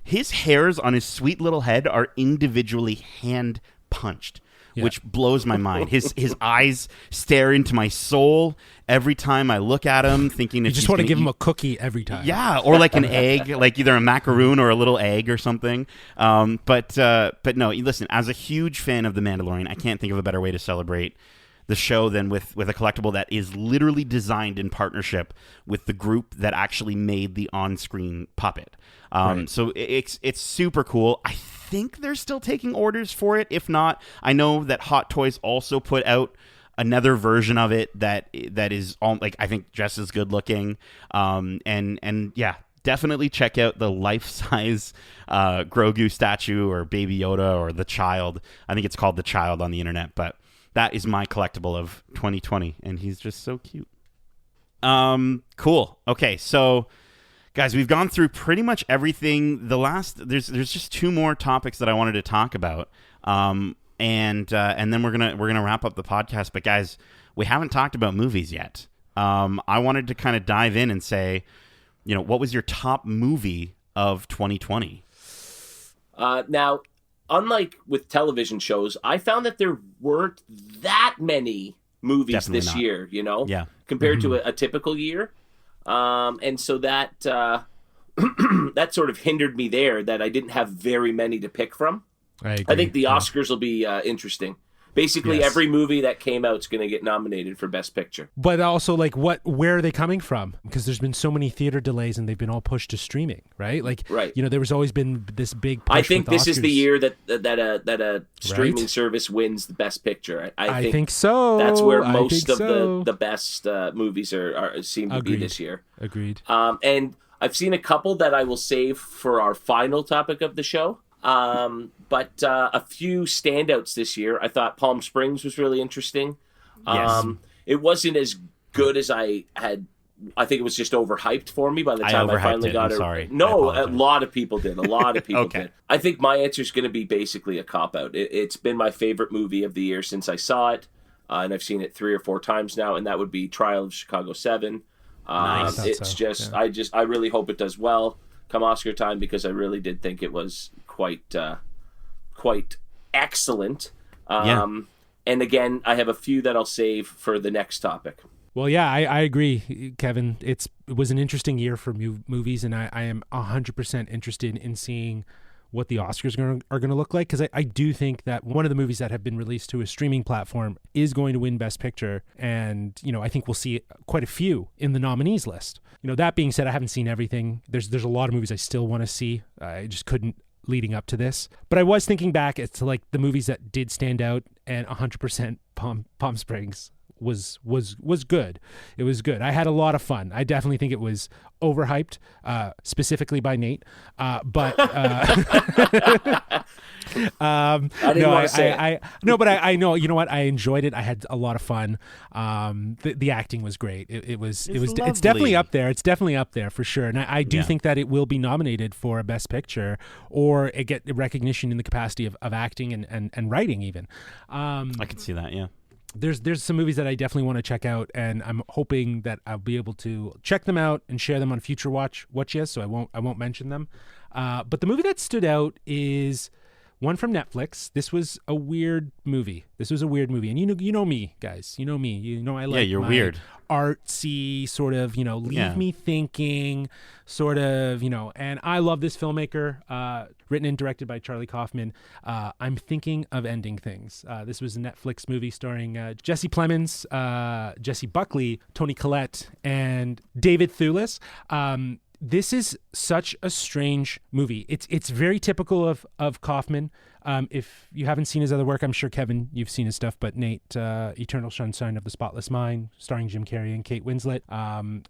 hairs on his sweet little head are individually hand punched. Yeah. Which blows my mind. His eyes stare into my soul every time I look at him, thinking you just want to give him a cookie every time. Yeah, or like an egg, like either a macaroon or a little egg or something. But no, listen. As a huge fan of The Mandalorian, I can't think of a better way to celebrate the show than with a collectible that is literally designed in partnership with the group that actually made the on-screen puppet. Right. So it's super cool. I think they're still taking orders for it. If not, I know that Hot Toys also put out another version of it that is all, like, I think just as good looking. And yeah, definitely check out the life-size Grogu statue or Baby Yoda or the Child. I think it's called the Child on the internet, but that is my collectible of 2020, and he's just so cute. Cool. Okay, so guys, we've gone through pretty much everything. There's just two more topics that I wanted to talk about, and then we're gonna wrap up the podcast. But guys, we haven't talked about movies yet. I wanted to kind of dive in and say, what was your top movie of 2020? Now, unlike with television shows, I found that there weren't that many movies Definitely this not. year, Yeah. compared to a typical year. And so that that sort of hindered me there, that I didn't have very many to pick from. I think the Oscars will be interesting. Basically, Yes. every movie that came out is going to get nominated for Best Picture. But also, like, where are they coming from? Because there's been so many theater delays, and they've been all pushed to streaming, right? Like, right. There was always been this big push. I think with this is the Oscars. year that a streaming Right? service wins the Best Picture. I think so. That's where I most think of so. the best movies seem to be this year. Agreed. And I've seen a couple that I will save for our final topic of the show. But a few standouts this year. I thought Palm Springs was really interesting. Yes. It wasn't as good as I had. I think it was just overhyped for me by the time I finally got it. Sorry. No, a lot of people did. A lot of people Okay. did. I think my answer is going to be basically a cop-out. It's been my favorite movie of the year since I saw it, and I've seen it 3 or 4 times now, and that would be Trial of Chicago 7. Nice. It's just, yeah. I really hope it does well come Oscar time, because I really did think it was quite excellent. And again, I have a few that I'll save for the next topic. Well, yeah, I agree, Kevin. It was an interesting year for movies, and I am 100% interested in seeing what the Oscars are going to look like, because I do think that one of the movies that have been released to a streaming platform is going to win Best Picture, and I think we'll see quite a few in the nominees list. That being said, I haven't seen everything. There's a lot of movies I still want to see. I just couldn't leading up to this, but I was thinking back as to like the movies that did stand out, and 100% Palm Springs was good. It was good. I had a lot of fun. I definitely think it was overhyped, specifically by Nate. But I didn't want to say it. But I know. You know what? I enjoyed it. I had a lot of fun. The acting was great. It's definitely up there. It's definitely up there for sure. And I do think that it will be nominated for a Best Picture, or it get recognition in the capacity of acting and writing even. I can see that. Yeah. There's some movies that I definitely want to check out, and I'm hoping that I'll be able to check them out and share them on future watches. So I won't mention them. But the movie that stood out is one from Netflix. This was a weird movie. And you know me, guys. You know me. I like you're my weird. artsy sort of, leave me thinking sort of, and I love this filmmaker, written and directed by Charlie Kaufman. I'm Thinking of Ending Things. This was a Netflix movie starring Jesse Plemons, Jesse Buckley, Toni Collette, and David Thewlis. This is such a strange movie. It's very typical of Kaufman. If you haven't seen his other work, I'm sure, Kevin, you've seen his stuff, but Nate, Eternal Sunshine of the Spotless Mind, starring Jim Carrey and Kate Winslet,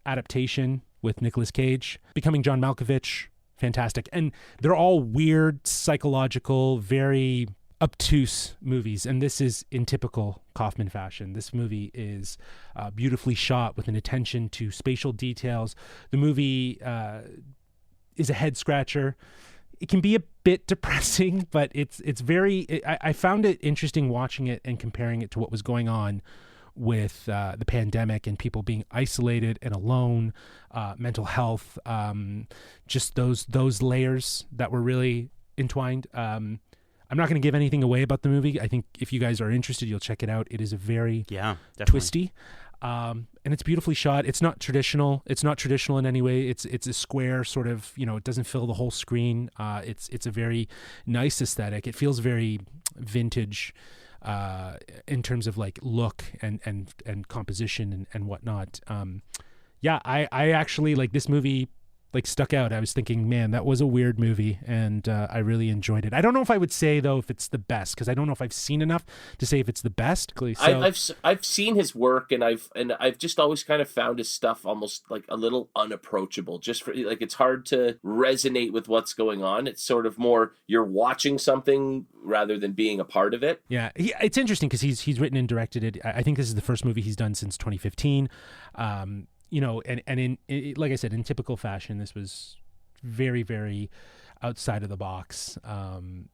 Adaptation with Nicolas Cage, Becoming John Malkovich, fantastic. And they're all weird, psychological, very obtuse movies, and this is in typical Kaufman fashion. This movie is beautifully shot with an attention to spatial details. The movie is a head scratcher. It can be a bit depressing, but it's very. I found it interesting watching it and comparing it to what was going on with the pandemic and people being isolated and alone, mental health, just those layers that were really entwined. I'm not going to give anything away about the movie. I think if you guys are interested, you'll check it out. It is a very twisty, and it's beautifully shot. It's not traditional. It's not traditional in any way. It's a square sort of, it doesn't fill the whole screen. It's a very nice aesthetic. It feels very vintage in terms of like look and composition and whatnot. I actually like this movie. Like stuck out. I was thinking, man, that was a weird movie, and I really enjoyed it. I don't know if I would say though if it's the best, because I don't know if I've seen enough to say if it's the best. So, I've seen his work, and I've just always kind of found his stuff almost like a little unapproachable. Just for like, it's hard to resonate with what's going on. It's sort of more you're watching something rather than being a part of it. Yeah, it's interesting because he's written and directed it. I think this is the first movie he's done since 2015. And in like I said, in typical fashion, this was very, very outside of the box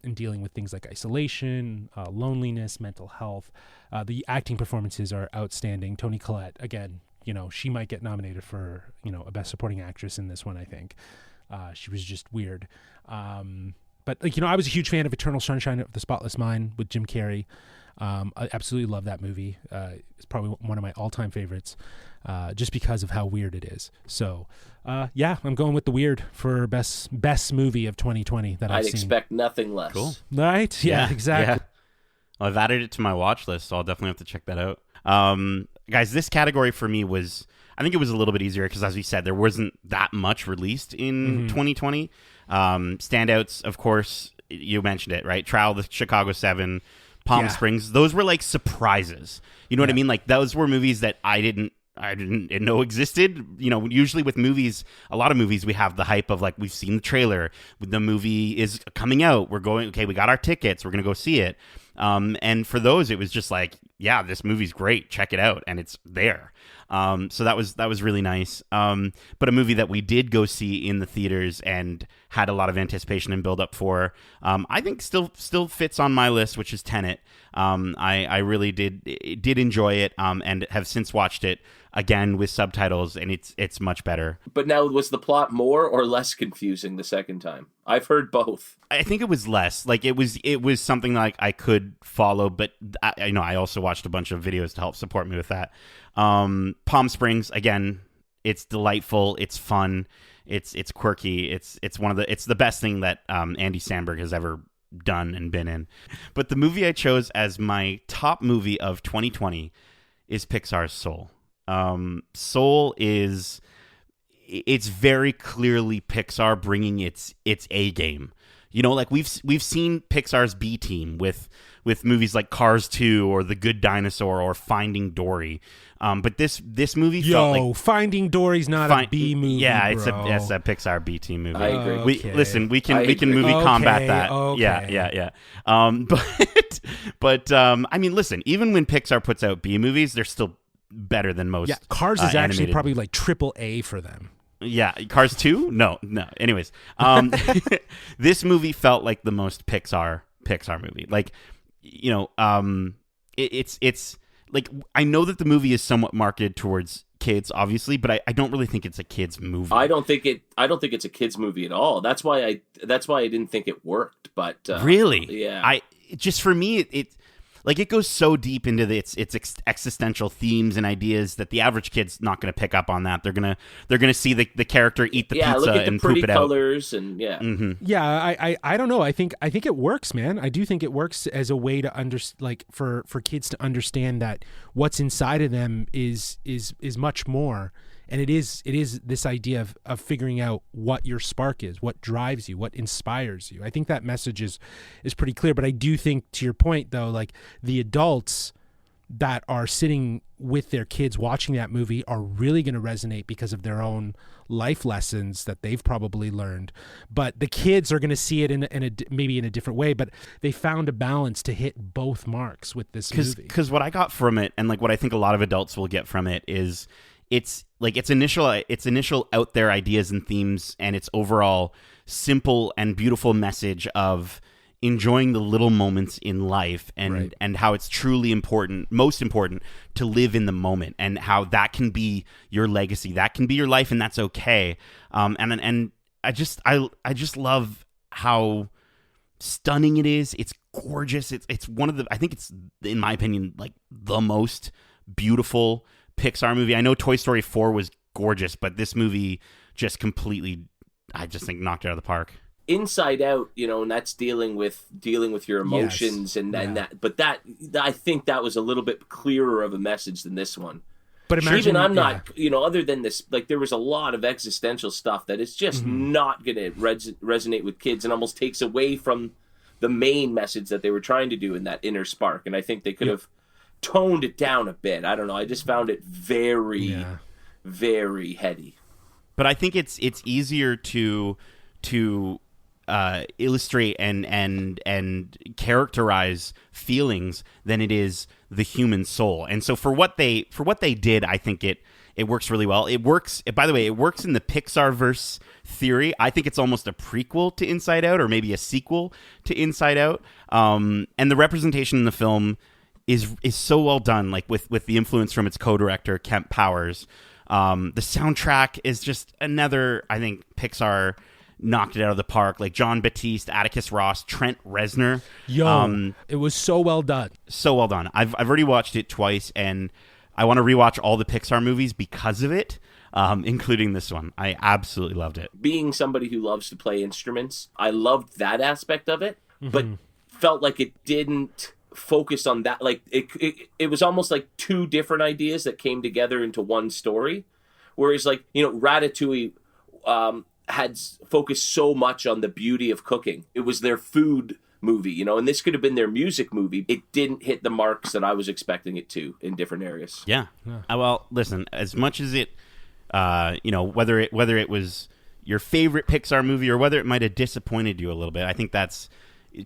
in dealing with things like isolation, loneliness, mental health. The acting performances are outstanding. Toni Collette, again, she might get nominated for, a Best Supporting Actress in this one, I think. She was just weird. But, I was a huge fan of Eternal Sunshine of the Spotless Mind with Jim Carrey. I absolutely love that movie. It's probably one of my all-time favorites, just because of how weird it is. So, I'm going with the weird for best movie of 2020 that I've seen. I'd expect nothing less. Cool. Right? Yeah, exactly. Yeah. Well, I've added it to my watch list, so I'll definitely have to check that out. Guys, this category for me I think it was a little bit easier because, as we said, there wasn't that much released in 2020. Standouts, of course, you mentioned it, right? Trial of the Chicago 7, Palm Springs. Those were like surprises. You know what I mean? Like those were movies that I didn't know existed. Usually with movies, a lot of movies, we have the hype of like, we've seen the trailer, the movie is coming out, we got our tickets, we're going to go see it. And for those, it was just like, yeah, this movie's great, check it out. And it's there. So that was really nice. But a movie that we did go see in the theaters and had a lot of anticipation and build up for, I think still fits on my list, which is Tenet. I really did enjoy it, and have since watched it again with subtitles, and it's much better. But now, was the plot more or less confusing the second time? I've heard both. I think it was less. Like it was something like I could follow, but I also watched a bunch of videos to help support me with that. Palm Springs, again, it's delightful, it's fun, it's quirky, it's the best thing that Andy Samberg has ever done and been in. But the movie I chose as my top movie of 2020 is Pixar's Soul. Soul it's very clearly Pixar bringing its A game. Like we've seen Pixar's B team with movies like Cars 2 or The Good Dinosaur or Finding Dory. But this movie felt like Finding Dory's not a B movie. Yeah, it's bro. it's a Pixar B team movie. I agree. We can movie combat that. Okay. Yeah. But I mean, listen, even when Pixar puts out B movies, they're still better than most. Yeah, Cars is actually animated. probably like AAA for them. Yeah, Cars 2? No. Anyways, this movie felt like the most Pixar movie. Like, it's like, I know that the movie is somewhat marketed towards kids, obviously, but I don't really think it's a kids movie. I don't think it's a kids movie at all. That's why I didn't think it worked. But really, yeah, for me it goes so deep into its existential themes and ideas that the average kid's not going to pick up on that. They're gonna see the character eat the pizza look at the and pretty poop it colors out. And yeah, yeah. I don't know. I think it works, man. I do think it works as a way to for kids to understand that what's inside of them is much more. And it is this idea of figuring out what your spark is, what drives you, what inspires you. I think that message is pretty clear. But I do think, to your point, though, like the adults that are sitting with their kids watching that movie are really going to resonate because of their own life lessons that they've probably learned. But the kids are going to see it maybe in a different way. But they found a balance to hit both marks with this movie. Because what I got from it, and like what I think a lot of adults will get from it, is its initial out there ideas and themes, and its overall simple and beautiful message of enjoying the little moments in life, and how it's truly most important to live in the moment, and how that can be your legacy, that can be your life, and that's okay. And I just love how stunning it is. It's gorgeous. It's one of the, I think it's, in my opinion, like the most beautiful Pixar movie. I know Toy Story 4 was gorgeous, but this movie just completely, I just think, knocked it out of the park. Inside Out, and that's dealing with your emotions, and that. But that, I think that was a little bit clearer of a message than this one. But imagine, even I'm not, other than this, like there was a lot of existential stuff that is just not going to resonate with kids, and almost takes away from the main message that they were trying to do in that inner spark. And I think they could have toned it down a bit. I don't know. I just found it very, very heady. But I think it's easier to illustrate and characterize feelings than it is the human soul. And so for what they did, I think it works really well. It works, by the way, it works in the Pixar-verse theory. I think it's almost a prequel to Inside Out, or maybe a sequel to Inside Out. And the representation in the film is so well done, like with the influence from its co-director Kemp Powers. The soundtrack is just another, I think, Pixar knocked it out of the park. Like John Batiste, Atticus Ross, Trent Reznor. It was so well done. So well done. I've already watched it twice, and I want to rewatch all the Pixar movies because of it, including this one. I absolutely loved it. Being somebody who loves to play instruments, I loved that aspect of it, but felt like it didn't focus on that. Like it was almost like two different ideas that came together into one story. Whereas, like, Ratatouille had focused so much on the beauty of cooking. It was their food movie, and this could have been their music movie. It didn't hit the marks that I was expecting it to in different areas. Yeah. Well, listen, as much as it, whether it was your favorite Pixar movie or whether it might have disappointed you a little bit, I think that's,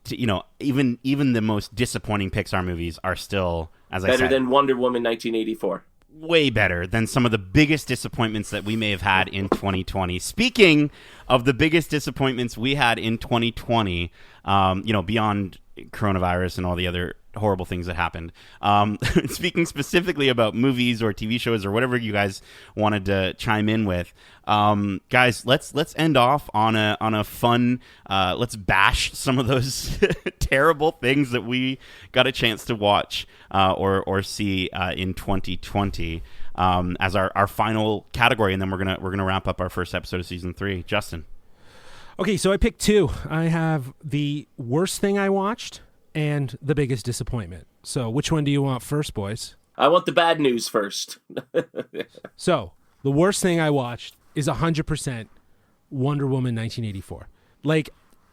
even the most disappointing Pixar movies are still, as I said, better than Wonder Woman 1984. Way better than some of the biggest disappointments that we may have had in 2020. Speaking of the biggest disappointments we had in 2020, beyond coronavirus and all the other horrible things that happened. Speaking specifically about movies or TV shows or whatever you guys wanted to chime in with, guys, let's end off on a fun. Let's bash some of those terrible things that we got a chance to watch or see in 2020 as our final category, and then we're gonna wrap up our first episode of season 3. Justin. Okay, so I picked 2. I have the worst thing I watched and the biggest disappointment. So which one do you want first, boys? I want the bad news first. So the worst thing I watched is 100% Wonder Woman 1984. Like,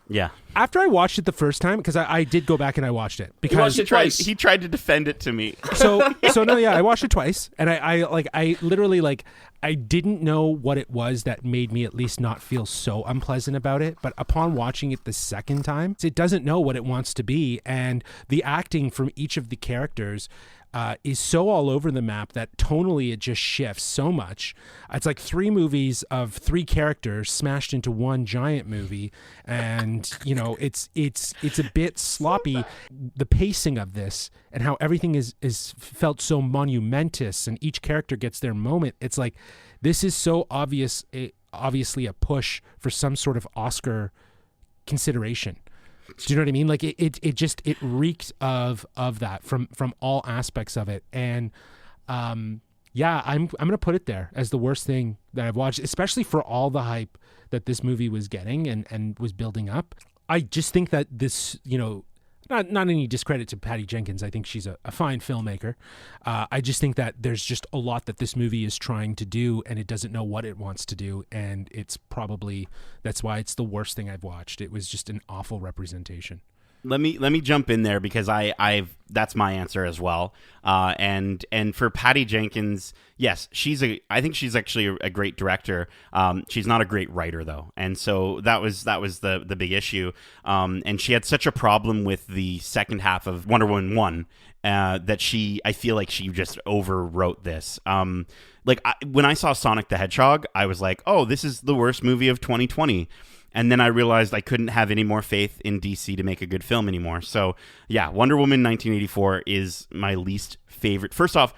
yeah. After I watched it the first time, because I did go back and I watched it because he tried to defend it to me. So no, yeah, I watched it twice, and I literally, like, I didn't know what it was that made me at least not feel so unpleasant about it. But upon watching it the second time, it doesn't know what it wants to be, and the acting from each of the characters is so all over the map that tonally it just shifts so much. It's like 3 movies of 3 characters smashed into one giant movie, and it's a bit sloppy. The pacing of this and how everything is felt so monumentous, and each character gets their moment. It's like this is so obviously a push for some sort of Oscar consideration. Do you know what I mean? Like it reeks of that from all aspects of it. And I'm gonna put it there as the worst thing that I've watched, especially for all the hype that this movie was getting and was building up. I just think that this, not any discredit to Patty Jenkins. I think she's a fine filmmaker. I just think that there's just a lot that this movie is trying to do, and it doesn't know what it wants to do. And that's why it's the worst thing I've watched. It was just an awful representation. let me jump in there because I've that's my answer as well. And for Patty Jenkins, yes, I think she's actually a great director. She's not a great writer though, and so that was the big issue. And she had such a problem with the second half of Wonder Woman 1 that I feel like she just overwrote this. When I saw Sonic the Hedgehog, I was like, oh, this is the worst movie of 2020. And then I realized I couldn't have any more faith in DC to make a good film anymore. So, yeah, Wonder Woman 1984 is my least favorite. First off,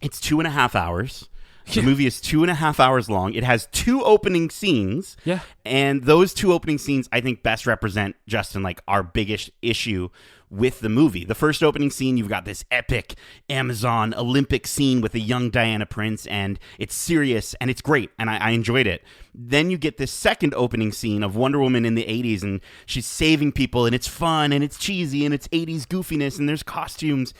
it's 2.5 hours. The movie is 2.5 hours long. It has 2 opening scenes. Yeah. And those 2 opening scenes, I think, best represent, Justin, like our biggest issue with the movie. The first opening scene, you've got this epic Amazon Olympic scene with a young Diana Prince, and it's serious, and it's great, and I enjoyed it. Then you get this second opening scene of Wonder Woman in the 80s, and she's saving people, and it's fun, and it's cheesy, and it's 80s goofiness, and there's costumes.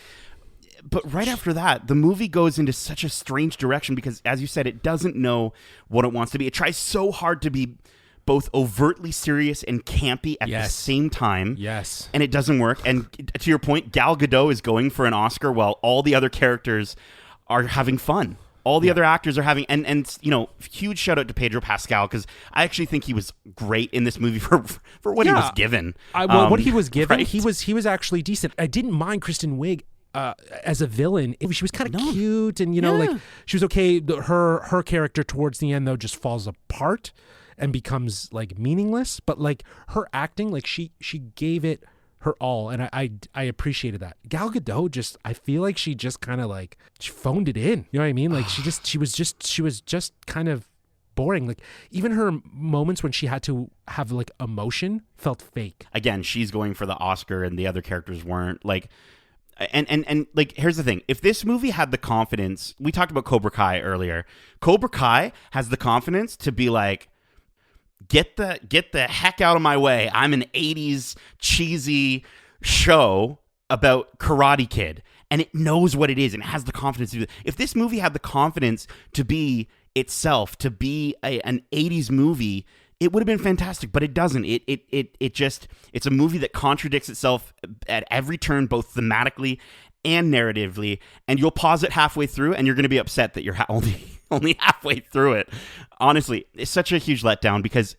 But right after that, the movie goes into such a strange direction because, as you said, it doesn't know what it wants to be. It tries so hard to be both overtly serious and campy at the same time. Yes. And it doesn't work. And to your point, Gal Gadot is going for an Oscar while all the other characters are having fun. All the other actors are having, and huge shout out to Pedro Pascal because I actually think he was great in this movie for what he was given. What he was given, right? he was actually decent. I didn't mind Kristen Wiig as a villain. She was kind of cute, and like she was okay. Her character towards the end though just falls apart and becomes like meaningless. But like her acting, like she gave it her all, and I appreciated that. Gal Gadot I feel like she just kind of like she phoned it in. You know what I mean? Like she was just kind of boring. Like even her moments when she had to have like emotion felt fake. Again, she's going for the Oscar, and the other characters weren't. Like. And like, here's the thing. If this movie had the confidence, we talked about Cobra Kai earlier. Cobra Kai has the confidence to be like, get the heck out of my way. I'm an 80s cheesy show about Karate Kid. And it knows what it is and has the confidence to do it. If this movie had the confidence to be itself, to be an 80s movie, it would have been fantastic, but it doesn't. It's a movie that contradicts itself at every turn, both thematically and narratively. And you'll pause it halfway through, and you're going to be upset that you're only halfway through it. Honestly, it's such a huge letdown because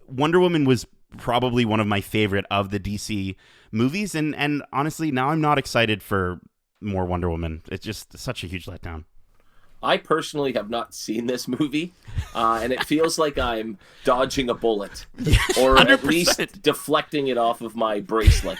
Wonder Woman was probably one of my favorite of the DC movies, and honestly, now I'm not excited for more Wonder Woman. It's just such a huge letdown. I personally have not seen this movie, and it feels like I'm dodging a bullet, or 100%. at least deflecting it off of my bracelet,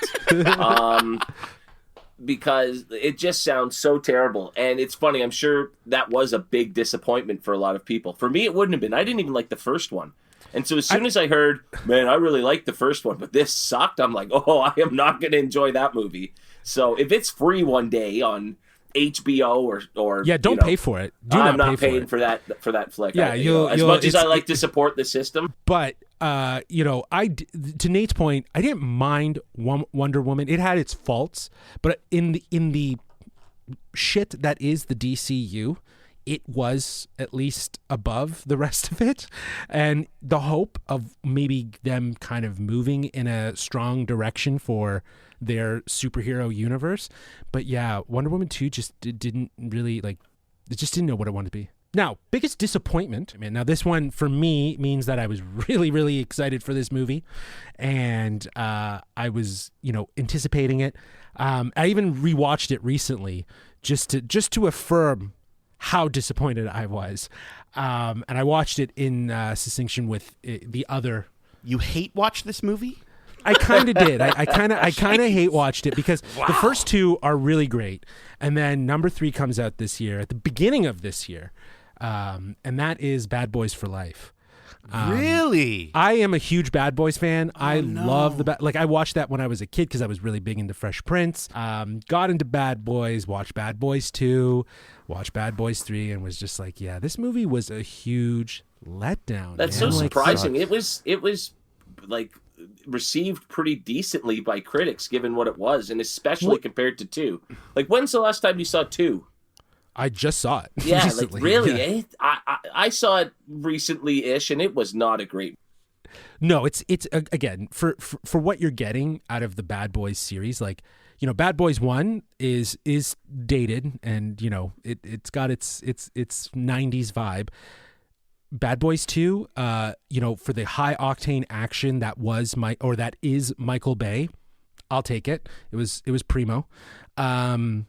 because it just sounds so terrible. And it's funny, I'm sure that was a big disappointment for a lot of people. For me, it wouldn't have been. I didn't even like the first one. And so as soon as I heard, man, I really liked the first one, but this sucked, I'm like, oh, I am not going to enjoy that movie. So if it's free one day on HBO or don't pay for it. I'm not paying for that flick. Yeah, as much as I like to support the system, but to Nate's point, I didn't mind Wonder Woman. It had its faults, but in the shit that is the DCU, it was at least above the rest of it, and the hope of maybe them kind of moving in a strong direction for their superhero universe. But yeah, Wonder Woman 2 just didn't really it just didn't know what it wanted to be. Now, biggest disappointment. I mean, now this one for me means that I was really, really excited for this movie, and I was, anticipating it. I even rewatched it recently just to affirm how disappointed I was. And I watched it in succession with the other. You hate watch this movie? I kind of did. I kind of hate watched it because the first two are really great, and then number 3 comes out this year at the beginning of this year, and that is Bad Boys for Life. Really? I am a huge Bad Boys fan. I love I watched that when I was a kid because I was really big into Fresh Prince. Got into Bad Boys, watched Bad Boys 2, watched Bad Boys 3, and was just like, yeah, this movie was a huge letdown. That's so surprising. It was like received pretty decently by critics given what it was, and especially compared to 2. Like, when's the last time you saw 2? I just saw it. Yeah, recently. like really, yeah. I saw it recently-ish, and it was not a great. no, it's again for what you're getting out of the Bad Boys series. Like, Bad Boys 1 is dated, and it's got its 90s vibe. Bad Boys 2, for the high octane action that is Michael Bay, I'll take it. It was primo. And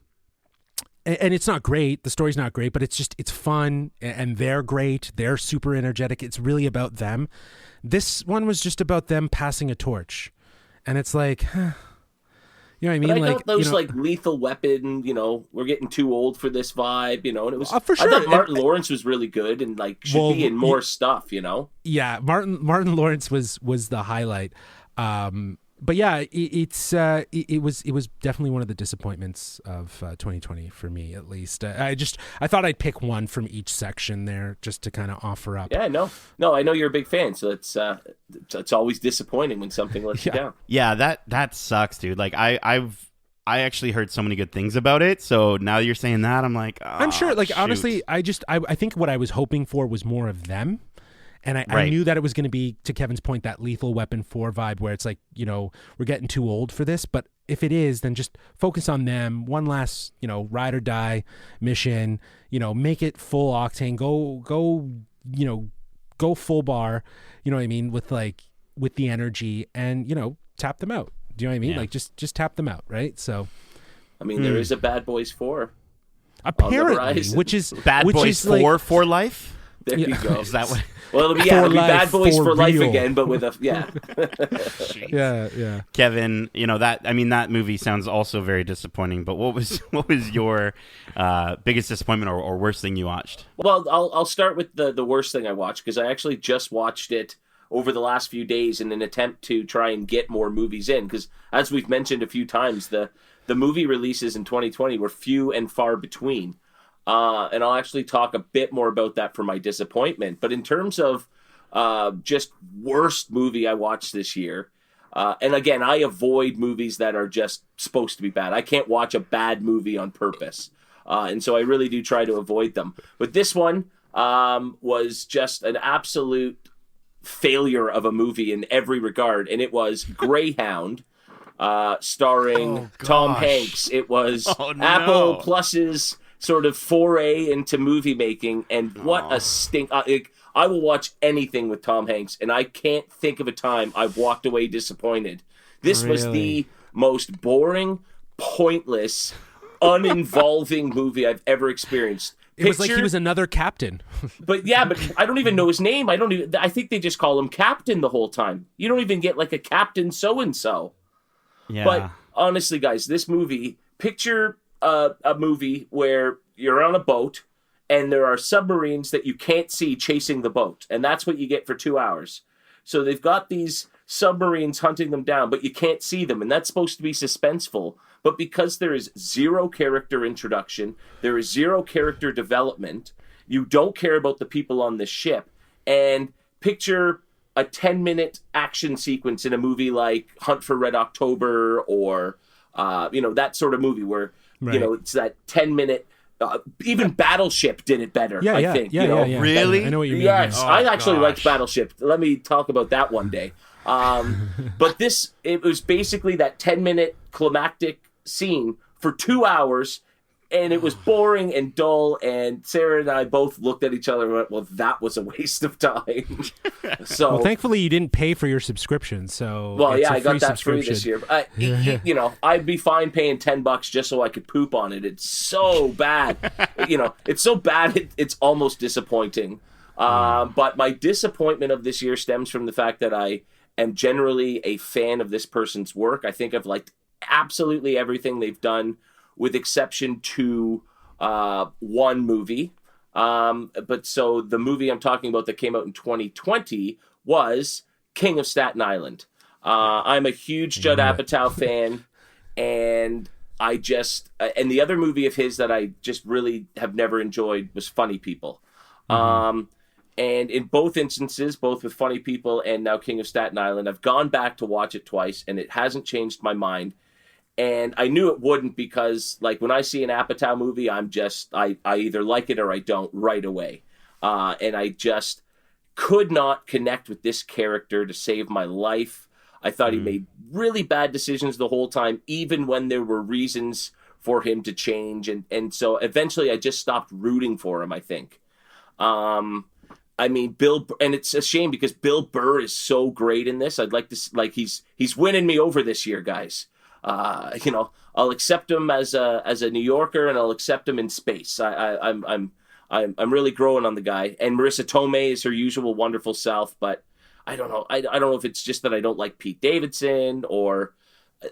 it's not great. The story's not great, but it's fun, and they're great. They're super energetic. It's really about them. This one was just about them passing a torch, and it's like, you know what I mean? But I like got those like Lethal Weapon, we're getting too old for this vibe, and it was for sure. I thought Martin Lawrence was really good and should be in more stuff, Yeah, Martin Lawrence was the highlight. But yeah, it was definitely one of the disappointments of 2020 for me, at least. I thought I'd pick one from each section there just to kind of offer up. Yeah, no, I know you're a big fan, so it's always disappointing when something lets you down. Yeah, that sucks, dude. Like I actually heard so many good things about it, so now you're saying that, I'm like, oh, I'm sure. Like, shoot. honestly, I think what I was hoping for was more of them. And I knew that it was going to be, to Kevin's point, that Lethal Weapon 4 vibe where it's like, we're getting too old for this. But if it is, then just focus on them. One last, ride or die mission, make it full octane, go full bar, you know what I mean? With the energy and, tap them out. Do you know what I mean? Yeah. Like just tap them out. Right. So, I mean, there is a Bad Boys 4. Apparently, which is Bad Boys 4 like, for life. There you go. Is that what? Well, it'll be Bad Boys for life again, but with yeah. Kevin, that movie sounds also very disappointing. But what was your biggest disappointment or worst thing you watched? Well, I'll start with the worst thing I watched, because I actually just watched it over the last few days in an attempt to try and get more movies in, because as we've mentioned a few times, the movie releases in 2020 were few and far between. And I'll actually talk a bit more about that for my disappointment. But in terms of just worst movie I watched this year, and again, I avoid movies that are just supposed to be bad. I can't watch a bad movie on purpose. And so I really do try to avoid them. But this one was just an absolute failure of a movie in every regard. And it was Greyhound, starring Tom Hanks. It was Apple Plus's sort of foray into movie making, and what a stink. I will watch anything with Tom Hanks, and I can't think of a time I've walked away disappointed. This was the most boring, pointless, uninvolving movie I've ever experienced. It was like he was another captain. but I don't even know his name. I think they just call him Captain the whole time. You don't even get like a Captain so-and-so. Yeah. But honestly, guys, this movie, picture a movie where you're on a boat and there are submarines that you can't see chasing the boat, and that's what you get for 2 hours. So they've got these submarines hunting them down, but you can't see them, and that's supposed to be suspenseful. But because there is zero character introduction, there is zero character development, you don't care about the people on this ship, and picture a 10-minute action sequence in a movie like Hunt for Red October or that sort of movie where it's that 10-minute. Even Battleship did it better. I think. Yeah. Really? I know what you mean. Yes, Yeah. I actually liked Battleship. Let me talk about that one day. But it was basically that 10-minute climactic scene for 2 hours, and it was boring and dull, and Sarah and I both looked at each other and went, well, that was a waste of time. So, well, thankfully you didn't pay for your subscription, so I got that free this year. I'd be fine paying $10 just so I could poop on it. It's so bad. It's so bad it's almost disappointing. But my disappointment of this year stems from the fact that I am generally a fan of this person's work. I think I've liked absolutely everything they've done, with exception to one movie. But so the movie I'm talking about that came out in 2020 was King of Staten Island. I'm a huge Judd Apatow fan, and and the other movie of his that I just really have never enjoyed was Funny People. And in both instances, both with Funny People and now King of Staten Island, I've gone back to watch it twice, and it hasn't changed my mind. And I knew it wouldn't, because like when I see an Apatow movie, I either like it or I don't right away. And I just could not connect with this character to save my life. I thought he made really bad decisions the whole time, even when there were reasons for him to change. And so eventually I just stopped rooting for him, I think. I mean, and it's a shame because Bill Burr is so great in this. I'd like to, he's winning me over this year, guys. I'll accept him as a New Yorker, and I'll accept him in space. I'm really growing on the guy. And Marissa Tomei is her usual wonderful self, but I don't know. I don't know if it's just that I don't like Pete Davidson, or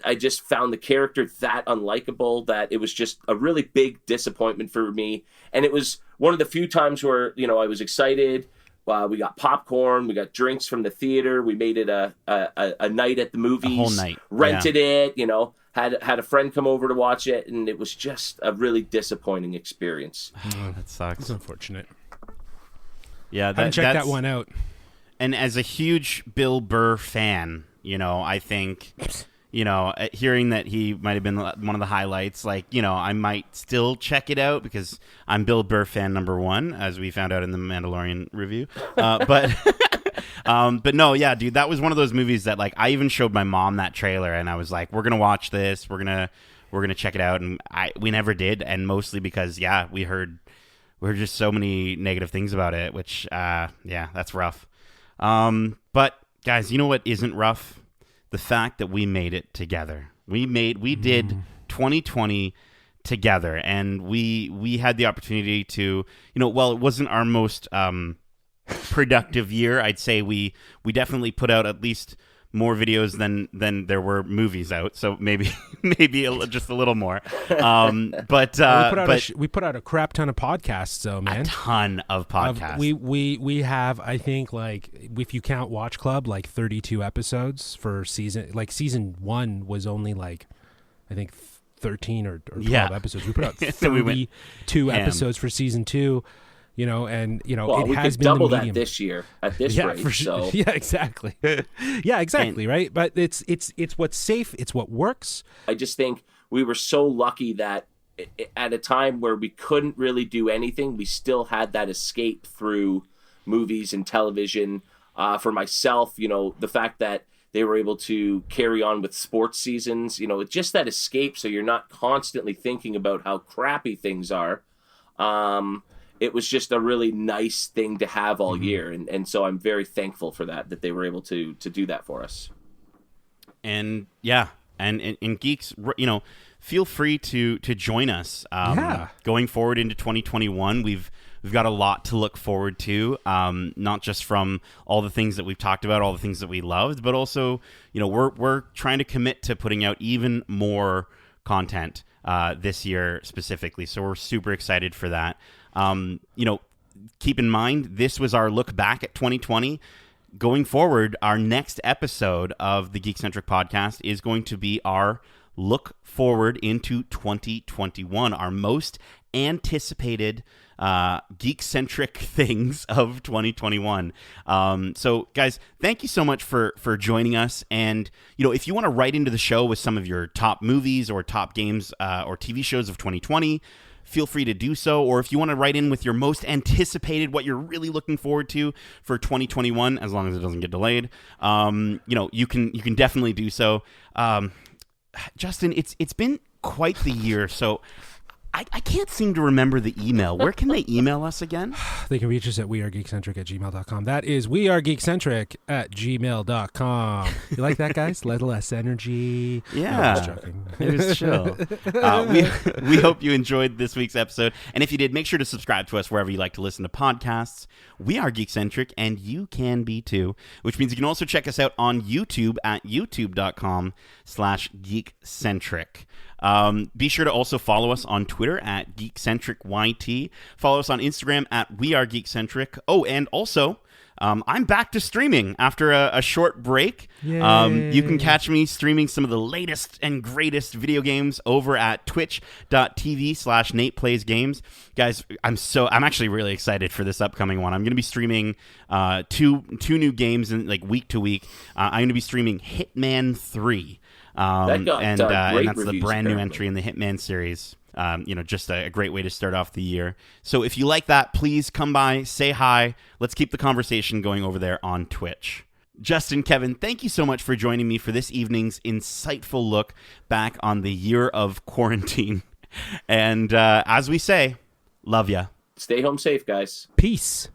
I just found the character that unlikable that it was just a really big disappointment for me. And it was one of the few times where, I was excited. We got popcorn, we got drinks from the theater. We made it a night at the movies. A whole night. Rented it, had a friend come over to watch it, and it was just a really disappointing experience. That sucks. It's unfortunate. Yeah, check that one out. And as a huge Bill Burr fan, I think, hearing that he might have been one of the highlights, I might still check it out because I'm Bill Burr fan number one, as we found out in the Mandalorian review. But no, yeah, dude, that was one of those movies that I even showed my mom that trailer, and I was like, we're gonna watch this, we're gonna check it out, and we never did, and mostly because we heard just so many negative things about it, which that's rough. But guys, you know what isn't rough? The fact that we made it together. We did 2020 together, and we had the opportunity to, while it wasn't our most productive year, I'd say we definitely put out at least more videos than there were movies out, so maybe just a little more. But we put out a crap ton of podcasts, though, man. A ton of podcasts. We have, I think, if you count Watch Club, 32 episodes for season. Season 1 was only I think 13 or 12 episodes. We put out 32 episodes for season 2. And it we has could been double the medium. that this year at this rate. For sure. So. Yeah, exactly. Right. But it's what's safe. It's what works. I just think we were so lucky that at a time where we couldn't really do anything, we still had that escape through movies and television. For myself, the fact that they were able to carry on with sports seasons, it's just that escape, so you're not constantly thinking about how crappy things are. It was just a really nice thing to have all year. And so I'm very thankful for that they were able to do that for us. And and Geeks, feel free to join us. Going forward into 2021, we've got a lot to look forward to, not just from all the things that we've talked about, all the things that we loved, but also, we're trying to commit to putting out even more content this year specifically. So we're super excited for that. Keep in mind, this was our look back at 2020. Going forward, our next episode of the Geekcentric podcast is going to be our look forward into 2021, our most anticipated Geekcentric things of 2021. So guys, thank you so much for joining us. And if you want to write into the show with some of your top movies or top games or TV shows of 2020, feel free to do so. Or if you want to write in with your most anticipated, what you're really looking forward to for 2021, as long as it doesn't get delayed, you can definitely do so. Justin, it's been quite the year, so I can't seem to remember the email. Where can they email us again? They can reach us at wearegeekcentric@gmail.com. That is wearegeekcentric@gmail.com. You like that, guys? A little less energy. Yeah. It was chill. We hope you enjoyed this week's episode. And if you did, make sure to subscribe to us wherever you like to listen to podcasts. We are Geekcentric, and you can be too, which means you can also check us out on YouTube at youtube.com/geekcentric. Be sure to also follow us on Twitter at GeekcentricYT. Follow us on Instagram at WeAreGeekcentric. Oh, and also, I'm back to streaming after a short break. You can catch me streaming some of the latest and greatest video games over at twitch.tv/NatePlaysGames. Guys, I'm actually really excited for this upcoming one. I'm going to be streaming two new games in week to week. I'm going to be streaming Hitman 3. And that's the brand new entry in the Hitman series. Just a great way to start off the year. So if you like that, please come by, say hi. Let's keep the conversation going over there on Twitch. Justin, Kevin, thank you so much for joining me for this evening's insightful look back on the year of quarantine. And as we say, love ya. Stay home safe, guys. Peace.